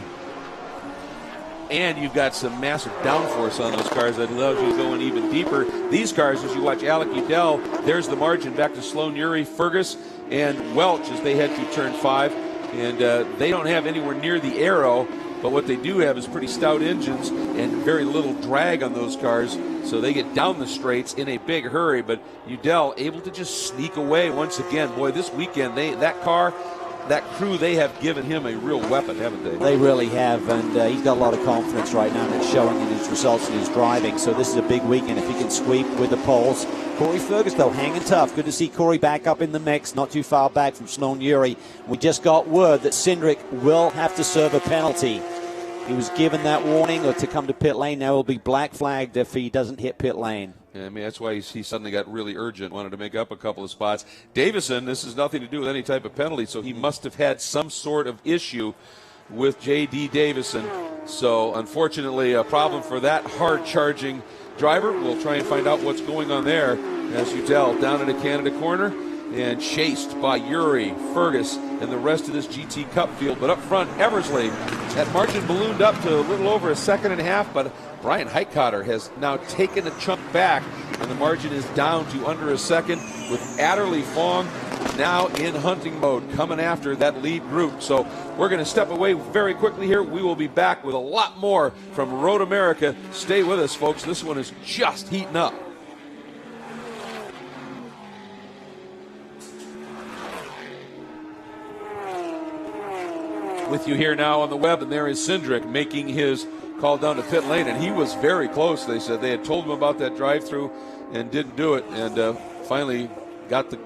And you've got some massive downforce on those cars that allows you to go in even deeper. These cars, as you watch Alec Udell, there's the margin back to Sloan Urie, Fergus, and Welch as they head through turn 5. And they don't have anywhere near the aero, but what they do have is pretty stout engines and very little drag on those cars, so they get down the straights in a big hurry. But Udell able to just sneak away once again. Boy, this weekend, that crew, they have given him a real weapon, haven't they? They really have, and he's got a lot of confidence right now, and it's showing in his results and his driving. So this is a big weekend if he can sweep with the poles. Corey Fergus, though, hanging tough. Good to see Corey back up in the mix, not too far back from Sloan Urie. We just got word that Cindric will have to serve a penalty. He was given that warning or to come to pit lane. Now he'll be black flagged if he doesn't hit pit lane. Yeah, I mean, that's why he suddenly got really urgent, wanted to make up a couple of spots. Davison, this has nothing to do with any type of penalty, so he must have had some sort of issue with J.D. Davison. So, unfortunately, a problem for that hard-charging driver. We'll try and find out what's going on there. As Udell down into Canada corner and chased by Urie, Fergus, and the rest of this GT Cup field. But up front, Eversley, that margin ballooned up to a little over a second and a half, but Brian Heitkotter has now taken a chunk back, and the margin is down to under a second, with Adderley Fong now in hunting mode, coming after that lead group. So we're going to step away very quickly here. We will be back with a lot more from Road America. Stay with us, folks. This one is just heating up. With you here now on the web, and there is Cindric making his call down to pit lane, and he was very close. They said they had told him about that drive-through and didn't do it, and finally got the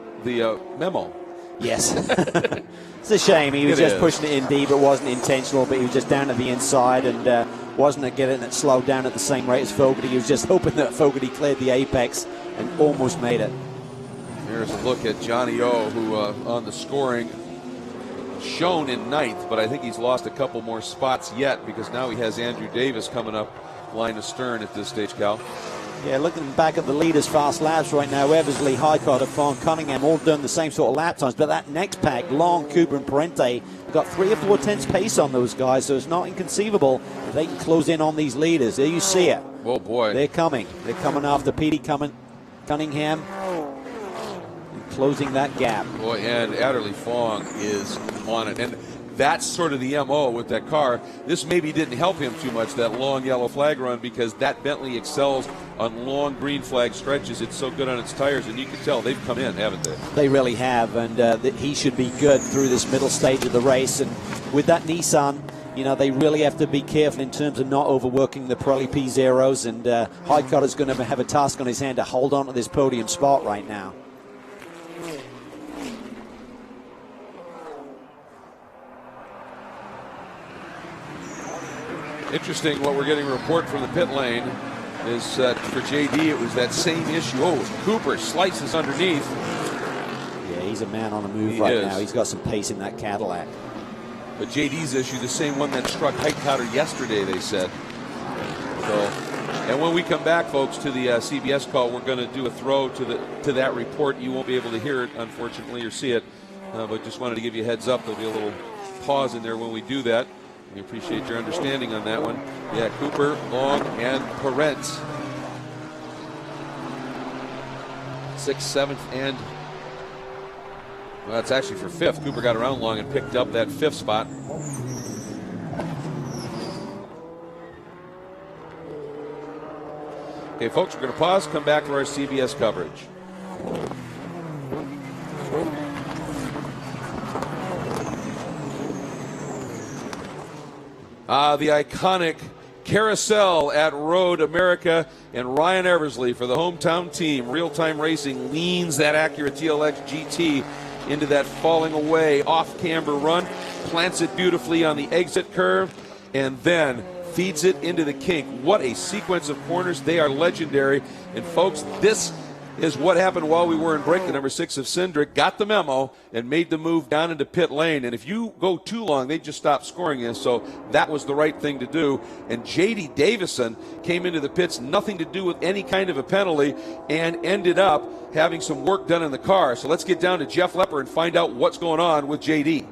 memo. Yes. It's a shame. He was just pushing it in deep. It wasn't intentional, but he was just down to the inside and wasn't getting it slowed down at the same rate as Fogarty. He was just hoping that Fogarty cleared the apex and almost made it. Here's a look at Johnny O, who on the scoring shown in ninth, but I think he's lost a couple more spots yet, because now he has Andrew Davis coming up line astern at this stage, Cal. Yeah, looking back at the leaders' fast laps right now, Eversley, Highcourt, Fong, Cunningham, all done the same sort of lap times, but that next pack, Long, Cooper, and Parente, got 3 or 4 tenths pace on those guys, so it's not inconceivable if they can close in on these leaders. There you see it. Oh, boy. They're coming. They're coming after Petey, Cunningham, closing that gap. Boy, and Adderley Fong is on it. And that's sort of the MO with that car. This maybe didn't help him too much, that long yellow flag run, because that Bentley excels on long green flag stretches. It's so good on its tires, and you can tell they've come in, haven't they? They really have, and he should be good through this middle stage of the race. And with that Nissan, you know, they really have to be careful in terms of not overworking the Pirelli P0s, and Highcourt is going to have a task on his hand to hold on to this podium spot right now. Interesting what we're getting a report from the pit lane is for JD, it was that same issue. Oh, Cooper slices underneath. Yeah, he's a man on the move right now. He's got some pace in that Cadillac. But JD's issue, the same one that struck Hightower yesterday, they said. So, and when we come back, folks, to the CBS call, we're going to do a throw to that report. You won't be able to hear it, unfortunately, or see it. But just wanted to give you a heads up. There'll be a little pause in there when we do that. We appreciate your understanding on that one. Yeah, Cooper, Long, and Parentz. 6th, 7th, and well, it's actually for 5th. Cooper got around Long and picked up that 5th spot. Okay, folks, we're going to pause, come back to our CBS coverage. The iconic carousel at Road America, and Ryan Eversley for the hometown team. Real-time racing leans that Acura TLX GT into that falling away off-camber run, plants it beautifully on the exit curve, and then feeds it into the kink. What a sequence of corners. They are legendary. And folks, this is what happened while we were in break. The number 6 of Cindric got the memo and made the move down into pit lane. And if you go too long, they just stop scoring you. So that was the right thing to do. And J.D. Davison came into the pits, nothing to do with any kind of a penalty, and ended up having some work done in the car. So let's get down to Jeff Lepper and find out what's going on with J.D.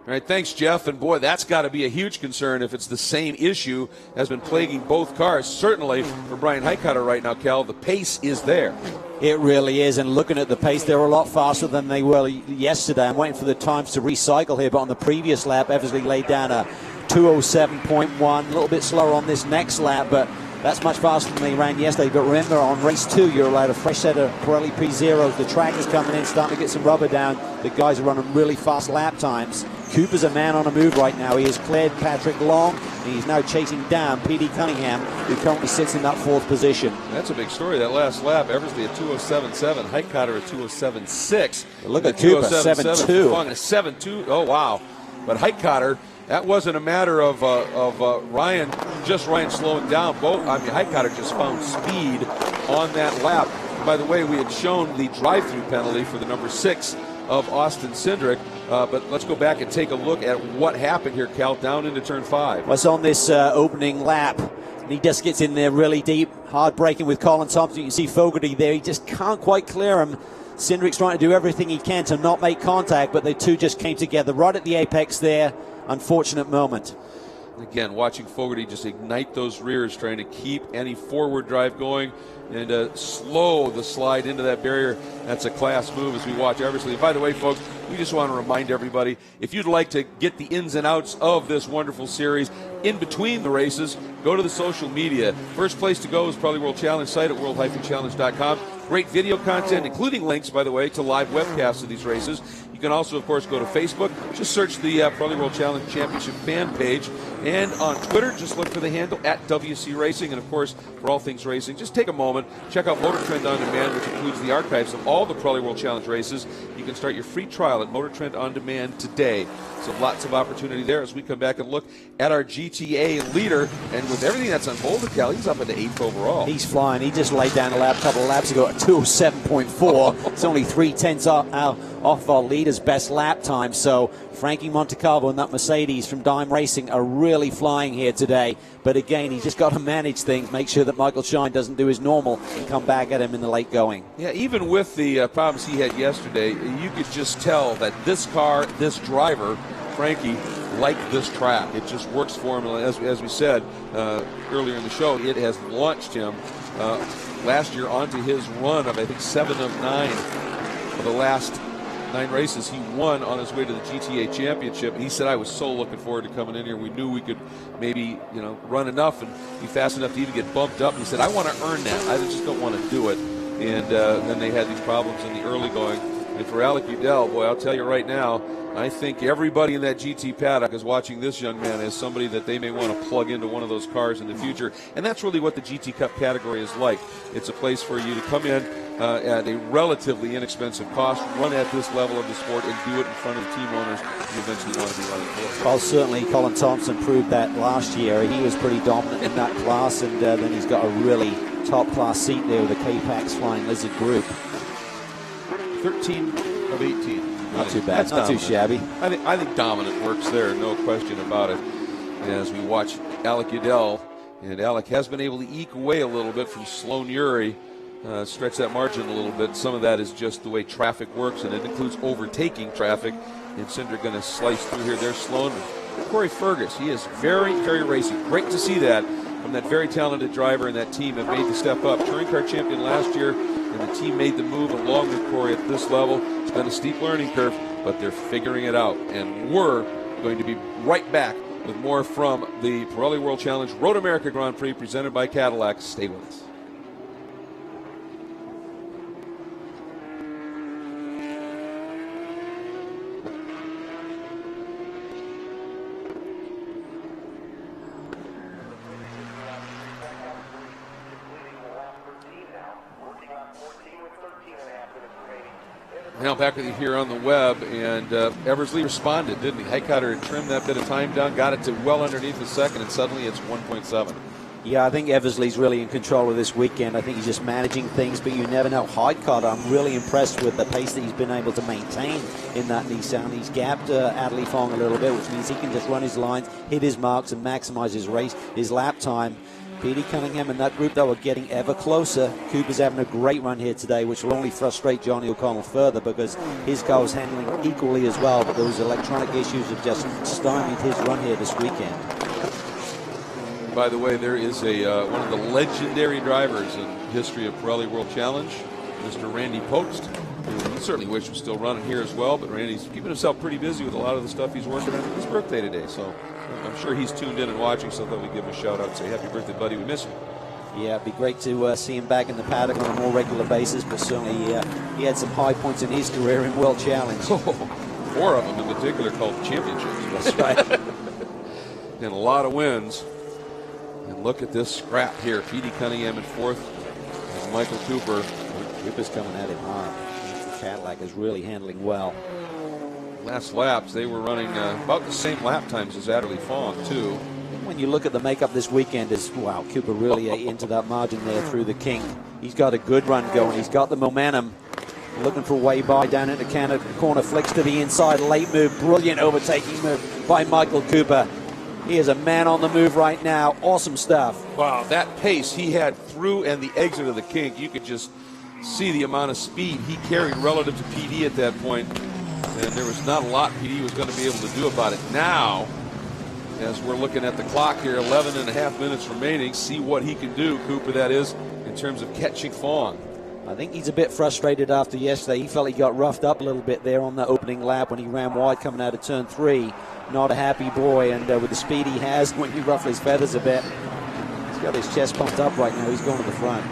All right, thanks, Jeff. And boy, that's got to be a huge concern if it's the same issue has been plaguing both cars. Certainly for Brian Highcutter right now, Cal, the pace is there. It really is, and looking at the pace, they're a lot faster than they were yesterday. I'm waiting for the times to recycle here, but on the previous lap, Eversley laid down a 2:07.1, a little bit slower on this next lap, but that's much faster than they ran yesterday. But remember, on race 2, you're allowed a fresh set of Pirelli P0s. The track is coming in, starting to get some rubber down. The guys are running really fast lap times. Cooper's a man on a move right now. He has cleared Patrick Long, and he's now chasing down P.D. Cunningham, who currently sits in that 4th position. That's a big story. That last lap, Eversley at 2:07.7, Highcutter at 2:07.6. Look at Cooper, 7.2. 7.2. Oh, wow. But Highcutter, that wasn't a matter of Ryan slowing down. Highcutter just found speed on that lap. By the way, we had shown the drive-through penalty for the number 6 of Austin Cindric. But let's go back and take a look at what happened here, Cal, down into turn 5. Well, it's on this opening lap. And he just gets in there really deep, hard braking with Colin Thompson. You can see Fogarty there. He just can't quite clear him. Cindric's trying to do everything he can to not make contact, but the two just came together right at the apex there. Unfortunate moment. Again, watching Fogarty just ignite those rears, trying to keep any forward drive going and slow the slide into that barrier. That's a class move as we watch Eversley. And by the way, folks, we just want to remind everybody, if you'd like to get the ins and outs of this wonderful series in between the races, go to the social media. First place to go is Pirelli World Challenge site at world-challenge.com. Great video content, including links, by the way, to live webcasts of these races. You can also, of course, go to Facebook. Just search the Pirelli World Challenge Championship fan page. And on Twitter, just look for the handle at WC Racing. And, of course, for all things racing, just take a moment. Check out Motor Trend On Demand, which includes the archives of all the Pirelli World Challenge races. You can start your free trial at Motor Trend On Demand today. So lots of opportunity there as we come back and look at our GTA leader. And with everything that's unfolded, Cal, he's up into 8th overall. He's flying. He just laid down a couple of laps ago at 2:07.4. It's only 3/10 off our leader's best lap time. So Frankie Montecalvo and that Mercedes from Dime Racing are really flying here today. But again, he's just got to manage things, make sure that Michael Shine doesn't do his normal and come back at him in the late going. Yeah, even with the problems he had yesterday, you could just tell that this car, this driver, Frankie, liked this track. It just works for him. As we said earlier in the show, it has launched him last year onto his run of, I think, 7 of 9 of the last 9 races. He won on his way to the GTA Championship. And he said, I was so looking forward to coming in here. We knew we could maybe, run enough and be fast enough to even get bumped up. And he said, I want to earn that. I just don't want to do it. And then they had these problems in the early going. And for Alec Udell, boy, I'll tell you right now, I think everybody in that GT paddock is watching this young man as somebody that they may want to plug into one of those cars in the future. And that's really what the GT Cup category is like. It's a place for you to come in at a relatively inexpensive cost, run at this level of the sport, and do it in front of team owners you eventually want to be running for. Well, certainly Colin Thompson proved that last year. He was pretty dominant in that class, and then he's got a really top-class seat there with the K-Pax Flying Lizard group. 13 of 18. Not too bad. Not too shabby. I think dominant works there, no question about it. As we watch Alec Udell, and Alec has been able to eke away a little bit from Sloan Urie, stretch that margin a little bit. Some of that is just the way traffic works, and it includes overtaking traffic. And Cindric going to slice through here. There's Sloan. Corey Fergus, he is very, very racy. Great to see that from that very talented driver, and that team have made the step up. Touring car champion last year, and the team made the move along with Corey at this level. It's been a steep learning curve, but they're figuring it out. And we're going to be right back with more from the Pirelli World Challenge Road America Grand Prix presented by Cadillac. Stay with us. Now back with you here on the web, and Eversley responded, didn't he? Highcutter had trimmed that bit of time down, got it to well underneath the second, and suddenly it's 1.7. Yeah, I think Eversley's really in control of this weekend. I think he's just managing things, but you never know. Highcutter, I'm really impressed with the pace that he's been able to maintain in that Nissan. He's gapped Adley Fong a little bit, which means he can just run his lines, hit his marks, and maximize his lap time. Petey Cunningham and that group, though, are getting ever closer. Cooper's having a great run here today, which will only frustrate Johnny O'Connell further because his car was handling equally as well, but those electronic issues have just stymied his run here this weekend. By the way, there is one of the legendary drivers in history of Pirelli World Challenge, Mr. Randy Post, who I certainly wish was still running here as well, but Randy's keeping himself pretty busy with a lot of the stuff he's working on. It's his birthday today, so I'm sure he's tuned in and watching, so I thought we'd give him a shout out and say, happy birthday, buddy, we miss you. Yeah, it'd be great to see him back in the paddock on a more regular basis, but certainly he had some high points in his career in World Challenge. 4 of them in particular called championships. That's right. And a lot of wins. And look at this scrap here. Petey Cunningham in 4th, and Michael Cooper. Cooper's coming at him hard. The Cadillac is really handling well. Last laps, they were running about the same lap times as Adderley Fong, too. When you look at the makeup this weekend, is wow, Cooper really into that margin there through the King. He's got a good run going. He's got the momentum. Looking for a way by down into Canada. Corner flicks to the inside. Late move. Brilliant overtaking move by Michael Cooper. He is a man on the move right now. Awesome stuff. Wow, that pace he had through and the exit of the kink, you could just see the amount of speed he carried relative to PD at that point. And there was not a lot PD was going to be able to do about it. Now, as we're looking at the clock here, 11 and a half minutes remaining, see what he can do, Cooper, that is, in terms of catching Fong. I think he's a bit frustrated after yesterday. He felt he got roughed up a little bit there on the opening lap when he ran wide coming out of turn 3. Not a happy boy, and with the speed he has, when he ruffles his feathers a bit, he's got his chest pumped up right now. He's going to the front.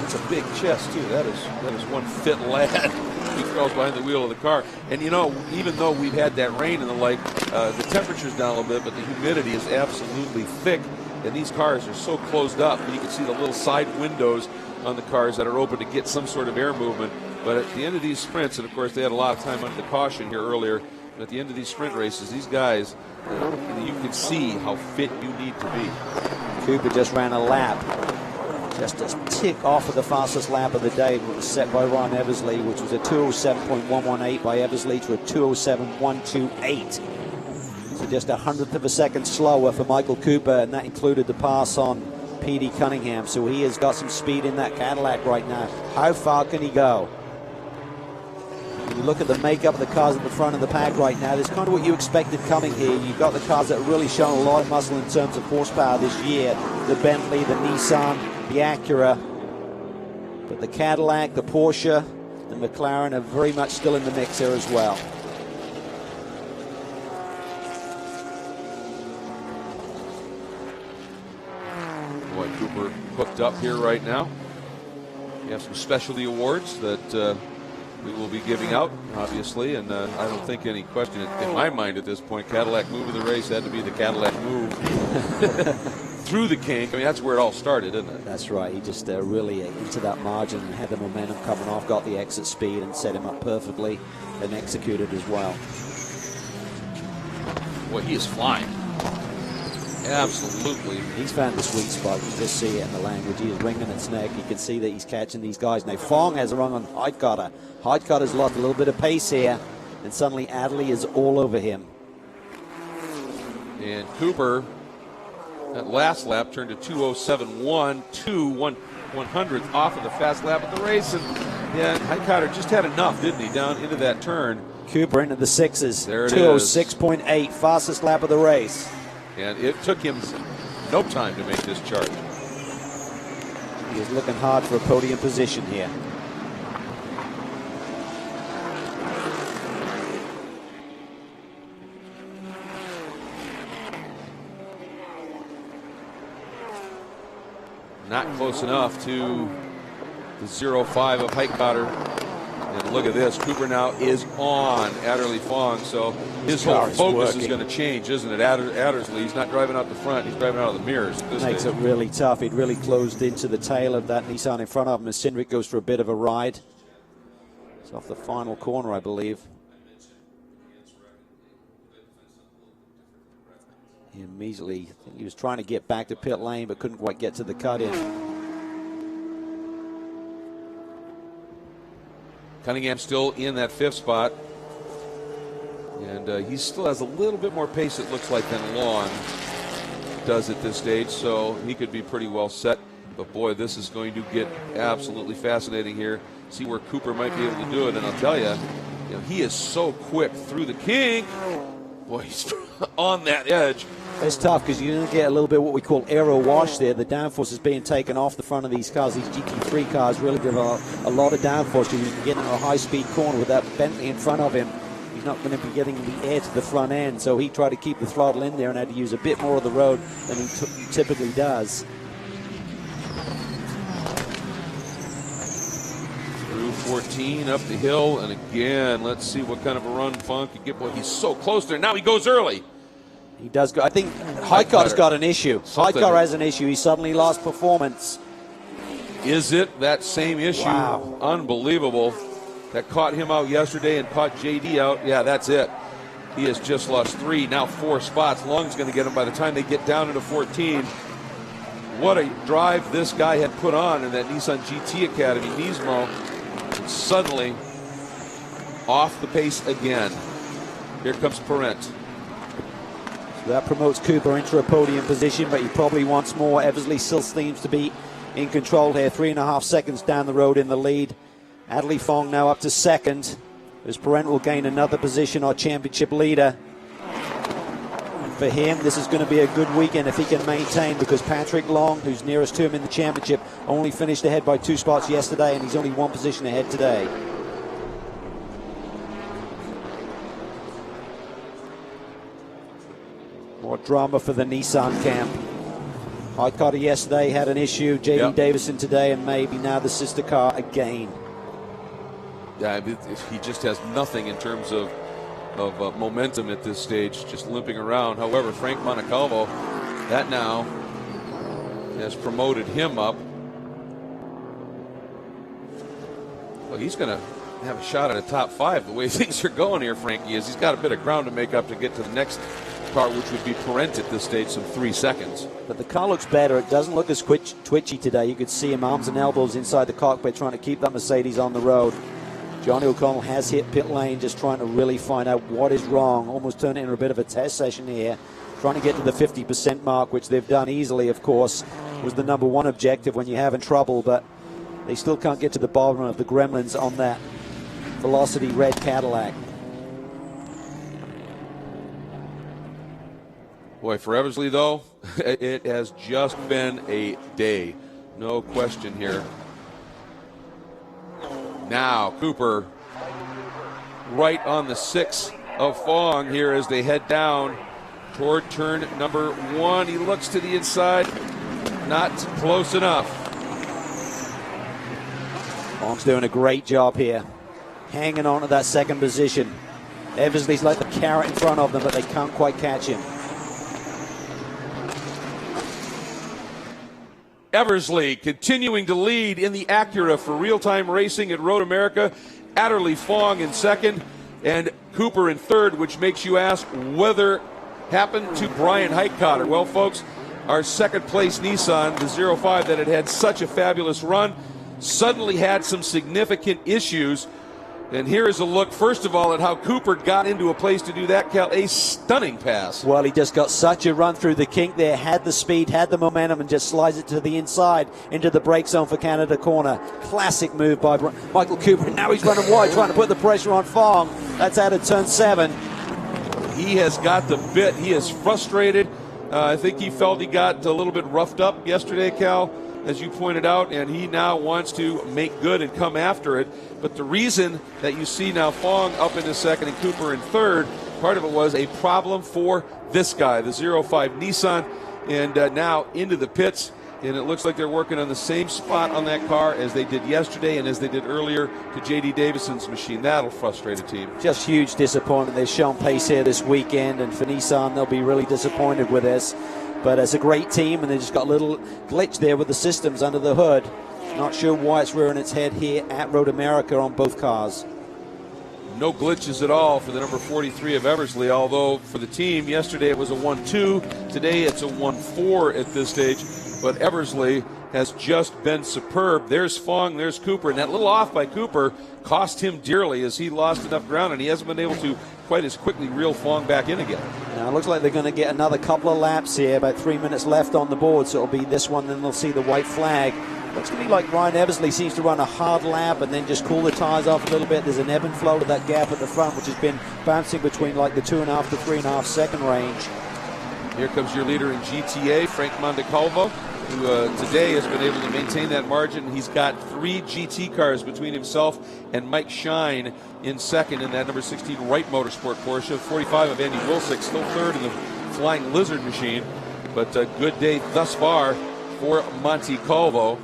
That's a big chest, too. That is one fit lad. He crawls behind the wheel of the car. And, you know, even though we've had that rain and the like, the temperature's down a little bit, but the humidity is absolutely thick, and these cars are so closed up. You can see the little side windows on the cars that are open to get some sort of air movement. But at the end of these sprints, and of course they had a lot of time under the caution here earlier, but at the end of these sprint races, these guys, you can see how fit you need to be. Cooper just ran a lap, just a tick off of the fastest lap of the day, which was set by Ron Eversley, which was a 207.118 by Eversley to a 207.128. So just 100th of a second slower for Michael Cooper, and that included the pass on Petey Cunningham. So he has got some speed in that Cadillac right now. How far can he go? When you look at the makeup of the cars at the front of the pack right now, there's kind of what you expected coming here. You've got the cars that have really shown a lot of muscle in terms of horsepower this year. The Bentley, the Nissan, the Acura. But the Cadillac, the Porsche, the McLaren are very much still in the mix here as well. Boy, Cooper hooked up here right now. We have some specialty awards that we will be giving out, obviously, and I don't think any question in my mind at this point. Cadillac move of the race had to be the Cadillac move through the kink. I mean, that's where it all started, isn't it? That's right. He just really into that margin, had the momentum coming off, got the exit speed, and set him up perfectly, and executed as well. Boy, he is flying. Absolutely. He's found the sweet spot. You can just see it in the language. He is wringing its neck. You can see that he's catching these guys. Now, Fong has a run on Highcutter. Highcutter's lost a little bit of pace here, and suddenly Adley is all over him. And Cooper, that last lap, turned to 2:07.1, 100th off of the fast lap of the race. And yeah, Highcutter just had enough, didn't he, down into that turn. Cooper into the sixes. There it 2:06.8, fastest lap of the race. And it took him no time to make this charge. He is looking hard for a podium position here. Not close enough to the 0.5 of Highcutter. And look at this. Cooper now is on Adderley Fong, so his whole focus is going to change, isn't it? Adderley, he's not driving out the front, he's driving out of the mirrors. Makes it really tough. He'd really closed into the tail of that Nissan in front of him as Cindric goes for a bit of a ride. It's off the final corner, I believe. He immediately, I think he was trying to get back to pit lane, but couldn't quite get to the cut-in. Cunningham still in that 5th spot. And he still has a little bit more pace, it looks like, than Long does at this stage. So he could be pretty well set. But boy, this is going to get absolutely fascinating here. See where Cooper might be able to do it. And I'll tell you, he is so quick through the kink. Boy, he's on that edge. It's tough because you're going to get a little bit of what we call aero wash there. The downforce is being taken off the front of these cars. These GT3 cars really give a lot of downforce. You can get into a high-speed corner with that Bentley in front of him. He's not going to be getting the air to the front end, so he tried to keep the throttle in there and had to use a bit more of the road than he typically does. Through 14, up the hill, and again, let's see what kind of a run Fong can get. Boy, he's so close there. Now he goes early. He does go. I think Highcar's got an issue. Something. Highcar has an issue. He suddenly lost performance. Is it that same issue? Wow. Unbelievable. That caught him out yesterday and caught JD out. Yeah, that's it. He has just lost 3, now 4 spots. Long's going to get him by the time they get down into 14. What a drive this guy had put on in that Nissan GT Academy, Nismo. And suddenly off the pace again. Here comes Parent. That promotes Cooper into a podium position, but he probably wants more. Eversley still seems to be in control here. 3.5 seconds down the road in the lead. Adley Fong now up to 2nd. As Parent will gain another position, our championship leader. And for him, this is going to be a good weekend if he can maintain, because Patrick Long, who's nearest to him in the championship, only finished ahead by 2 spots yesterday, and he's only 1 position ahead today. More drama for the Nissan camp. Highcar yesterday had an issue. J.D. Davison today, and maybe now the sister car again. Yeah, he just has nothing in terms of momentum at this stage, just limping around. However, Frank Montecalvo, that now has promoted him up. Well, he's going to have a shot at a top 5 the way things are going here, Frankie is. He's got a bit of ground to make up to get to the next car, which would be Parent at this stage, some 3 seconds. But the car looks better. It doesn't look as twitchy today. You could see him arms and elbows inside the cockpit trying to keep that Mercedes on the road. Johnny O'Connell has hit pit lane, just trying to really find out what is wrong. Almost turned it into a bit of a test session here. Trying to get to the 50% mark, which they've done easily, of course, was the #1 objective when you're having trouble. But they still can't get to the bottom of the gremlins on that Velocity red Cadillac. Boy, for Eversley, though, it has just been a day. No question here. Now, Cooper right on the 6 of Fong here as they head down toward turn #1. He looks to the inside. Not close enough. Fong's doing a great job here, hanging on to that 2nd position. Eversley's like the carrot in front of them, but they can't quite catch him. Eversley continuing to lead in the Acura for real-time racing at Road America. Adderley Fong in 2nd and Cooper in 3rd, which makes you ask whether happened to Brian Heitkotter. Well, folks, our 2nd place Nissan, the 05 that had such a fabulous run, suddenly had some significant issues. And here is a look, first of all, at how Cooper got into a place to do that, Cal. A stunning pass. Well, he just got such a run through the kink there, had the speed, had the momentum, and just slides it to the inside into the brake zone for Canada corner. Classic move by Michael Cooper. And now he's running wide, trying to put the pressure on Fong. That's out of turn 7. He has got the bit. He is frustrated. I think he felt he got a little bit roughed up yesterday, Cal, as you pointed out, and he now wants to make good and come after it. But the reason that you see now Fong up into 2nd and Cooper in 3rd, part of it was a problem for this guy, the 05 Nissan, and now into the pits. And it looks like they're working on the same spot on that car as they did yesterday and as they did earlier to J.D. Davison's machine. That'll frustrate a team. Just huge disappointment. They've shown pace here this weekend, and for Nissan, they'll be really disappointed with this. But it's a great team, and they just got a little glitch there with the systems under the hood. Not sure why it's rearing its head here at Road America on both cars. No glitches at all for the number 43 of Eversley, although for the team, yesterday it was a 1-2. Today it's a 1-4 at this stage. But Eversley has just been superb. There's Fong, there's Cooper, and that little off by Cooper cost him dearly as he lost enough ground, and he hasn't been able to quite as quickly reel Fong back in again. Now it looks like they're going to get another couple of laps here, about 3 minutes left on the board, so it'll be this one, then they'll see the white flag. Looks to me like Ryan Eversley seems to run a hard lap and then just cool the tires off a little bit. There's an ebb and flow to that gap at the front, which has been bouncing between like the 2.5 to 3.5 second range. Here comes your leader in GTA, Frank Mondecalvo, who today has been able to maintain that margin. He's got 3 GT cars between himself and Mike Shine in second in that number 16 Wright Motorsport Porsche. 45 of Andy Wilsick, still third in the Flying Lizard machine. But a good day thus far for Mondecalvo.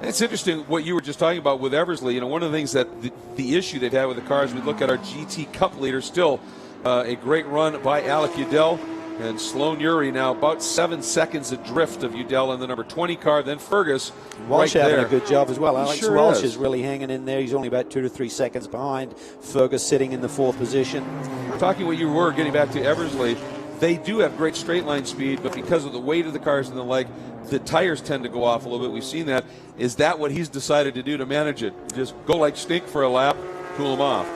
It's interesting what you were just talking about with Eversley. You know, one of the things that the issue they've had with the cars, we look at our GT Cup leader, still a great run by Alec Udell. And Sloan Uri now about 7 seconds adrift of Udell in the number 20 car. Then Fergus Walsh right having there. a good job as well. Alex Sure Welch is really hanging in there. He's only about 2 to 3 seconds behind. Fergus sitting in the 4th position. Talking what you were, getting back to Eversley, they do have great straight line speed, but because of the weight of the cars and the like, the tires tend to go off a little bit. We've seen that. Is that what he's decided to do to manage it? Just go like stink for a lap, cool him off?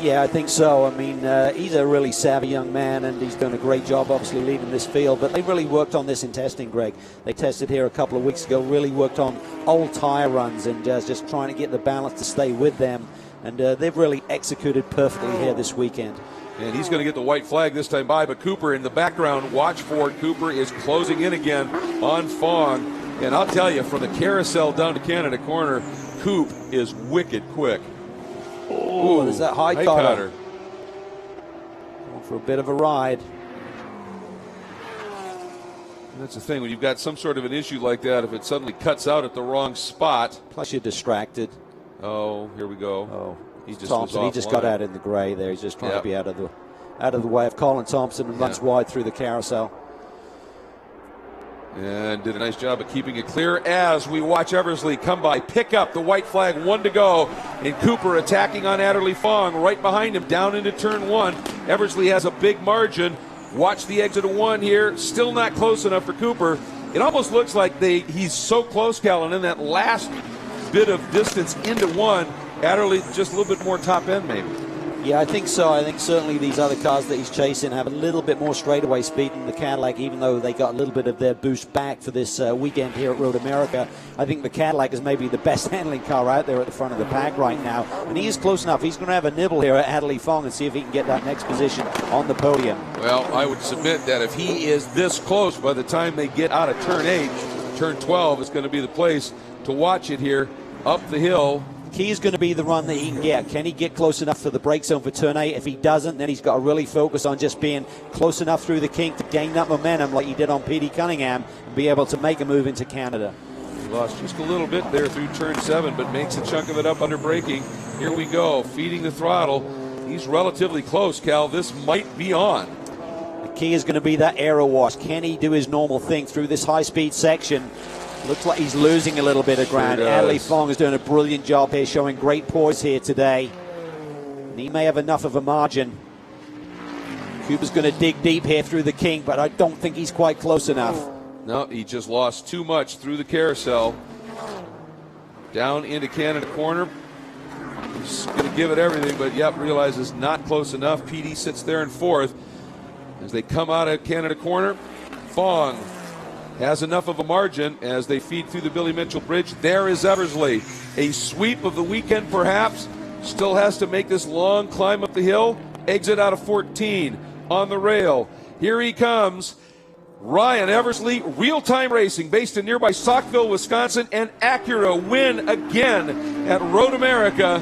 Yeah, I think so. I mean, he's a really savvy young man, and he's done a great job, obviously, leading this field. But they really worked on this in testing, Greg. They tested here a couple of weeks ago, really worked on old tire runs and just trying to get the balance to stay with them. And they've really executed perfectly here this weekend. And he's going to get the white flag this time by, but Cooper in the background, watch for it. Cooper is closing in again on Fong. And I'll tell you, from the carousel down to Canada Corner, Coop is wicked quick. Oh, there's that high cutter. Going for a bit of a ride. And that's the thing, when you've got some sort of an issue like that, if it suddenly cuts out at the wrong spot. Plus you're distracted. Oh, here we go. Oh, he just Thompson, he just got out in the gray there. He's just trying to be out of the way of Colin Thompson and runs wide through the carousel. And did a nice job of keeping it clear as we watch Eversley come by, pick up the white flag, 1 to go, and Cooper attacking on Adderley Fong right behind him down into turn 1. Eversley has a big margin. Watch the exit of 1 here, still not close enough for Cooper. It almost looks like he's so close, Cal, and in that last bit of distance into 1, Adderley just a little bit more top end maybe. Yeah, I think so. I think certainly these other cars that he's chasing have a little bit more straightaway speed than the Cadillac, even though they got a little bit of their boost back for this weekend here at Road America. I think the Cadillac is maybe the best handling car out there at the front of the pack right now. And he is close enough. He's going to have a nibble here at Adderley Fong and see if he can get that next position on the podium. Well, I would submit that if he is this close by the time they get out of turn 8, turn 12 is going to be the place to watch it here up the hill. Key is going to be the run that he can get. Can he get close enough to the brake zone for turn 8? If he doesn't, then he's got to really focus on just being close enough through the kink to gain that momentum like he did on P.D. Cunningham and be able to make a move into Canada. He lost just a little bit there through turn 7, but makes a chunk of it up under braking. Here we go, feeding the throttle. He's relatively close, Cal. This might be on. The key is going to be that aero wash. Can he do his normal thing through this high-speed section? Looks like he's losing a little bit of ground. Adderley Fong is doing a brilliant job here, showing great poise here today. And he may have enough of a margin. Cooper's going to dig deep here through the kink, but I don't think he's quite close enough. No, he just lost too much through the carousel. Down into Canada Corner. He's going to give it everything, but realizes not close enough. PD sits there in 4th. As they come out of Canada Corner, Fong has enough of a margin as they feed through the Billy Mitchell Bridge. There is Eversley. A sweep of the weekend, perhaps. Still has to make this long climb up the hill. Exit out of 14 on the rail. Here he comes. Ryan Eversley, real-time racing based in nearby Saukville, Wisconsin, and Acura win again at Road America.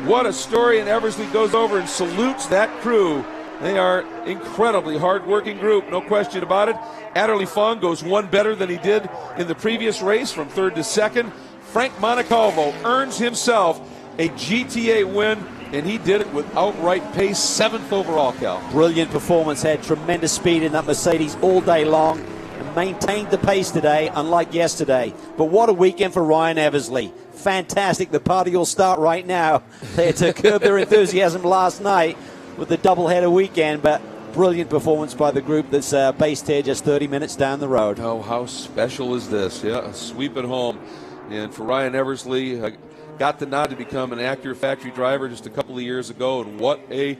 What a story, and Eversley goes over and salutes that crew. They are incredibly hard-working group, no question about it. Adderley Fong goes 1 better than he did in the previous race from 3rd to 2nd. Frank Mondecalvo earns himself a GTA win, and he did it with outright pace, 7th overall, Cal. Brilliant performance, had tremendous speed in that Mercedes all day long. And maintained the pace today, unlike yesterday. But what a weekend for Ryan Eversley. Fantastic. The party will start right now. They had to curb their enthusiasm last night with the doubleheader weekend, but brilliant performance by the group that's based here just 30 minutes down the road. Oh, how special is this? Yeah, a sweep at home. And for Ryan Eversley, got the nod to become an Acura factory driver just a couple of years ago, and what a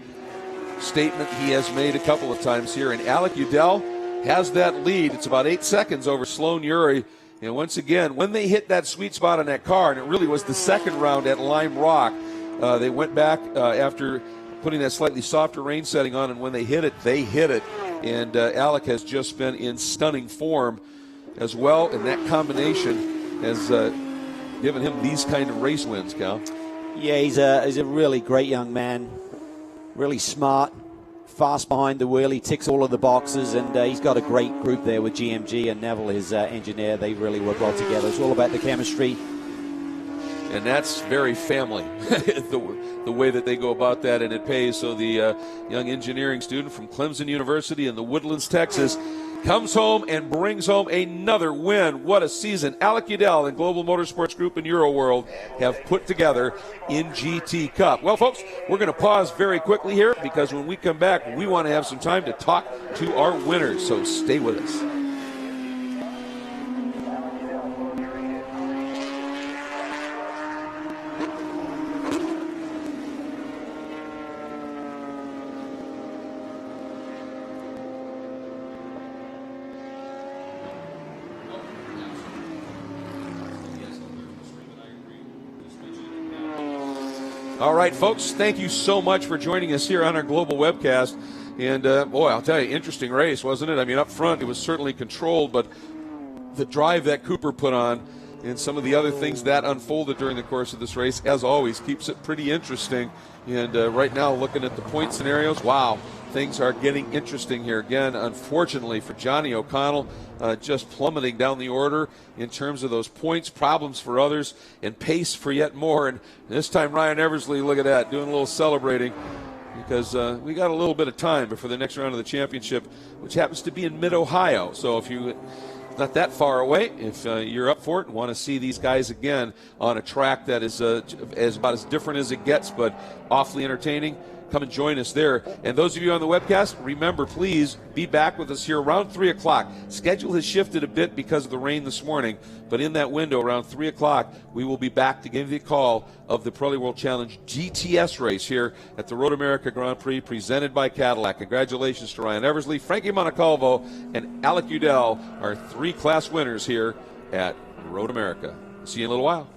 statement he has made a couple of times here. And Alec Udell has that lead. It's about 8 seconds over Sloan Urie. And once again, when they hit that sweet spot on that car, and it really was the second round at Lime Rock, they went back after putting that slightly softer rain setting on, and when they hit it, they hit it. And Alec has just been in stunning form as well, and that combination has given him these kind of race wins, Cal. Yeah, he's a really great young man, really smart, fast behind the wheel. He ticks all of the boxes, and he's got a great group there with GMG and Neville, his engineer. They really work well together. It's all about the chemistry. And that's very family, the way that they go about that, and it pays. So the young engineering student from Clemson University in the Woodlands, Texas, comes home and brings home another win. What a season Alec Udell and Global Motorsports Group and Euro World have put together in GT Cup. Well, folks, we're going to pause very quickly here because when we come back, we want to have some time to talk to our winners. So stay with us. All right, folks, thank you so much for joining us here on our global webcast. And, boy, I'll tell you, interesting race, wasn't it? I mean, up front, it was certainly controlled, but the drive that Cooper put on and some of the other things that unfolded during the course of this race, as always, keeps it pretty interesting. And right now, looking at the point scenarios, wow, things are getting interesting here. Again, unfortunately for Johnny O'Connell, just plummeting down the order in terms of those points, problems for others, and pace for yet more. And this time, Ryan Eversley, look at that, doing a little celebrating because we got a little bit of time before the next round of the championship, which happens to be in mid-Ohio. So if you not that far away, if you're up for it and want to see these guys again on a track that is about as different as it gets, but awfully entertaining, come and join us there. And those of you on the webcast, remember, please be back with us here around 3 o'clock. Schedule has shifted a bit because of the rain this morning, but in that window around 3 o'clock, we will be back to give you a call of the Pirelli World Challenge GTS race here at the Road America Grand Prix presented by Cadillac. Congratulations to Ryan Eversley, Frankie Montecalvo, and Alec Udell, our 3 class winners here at Road America. See you in a little while.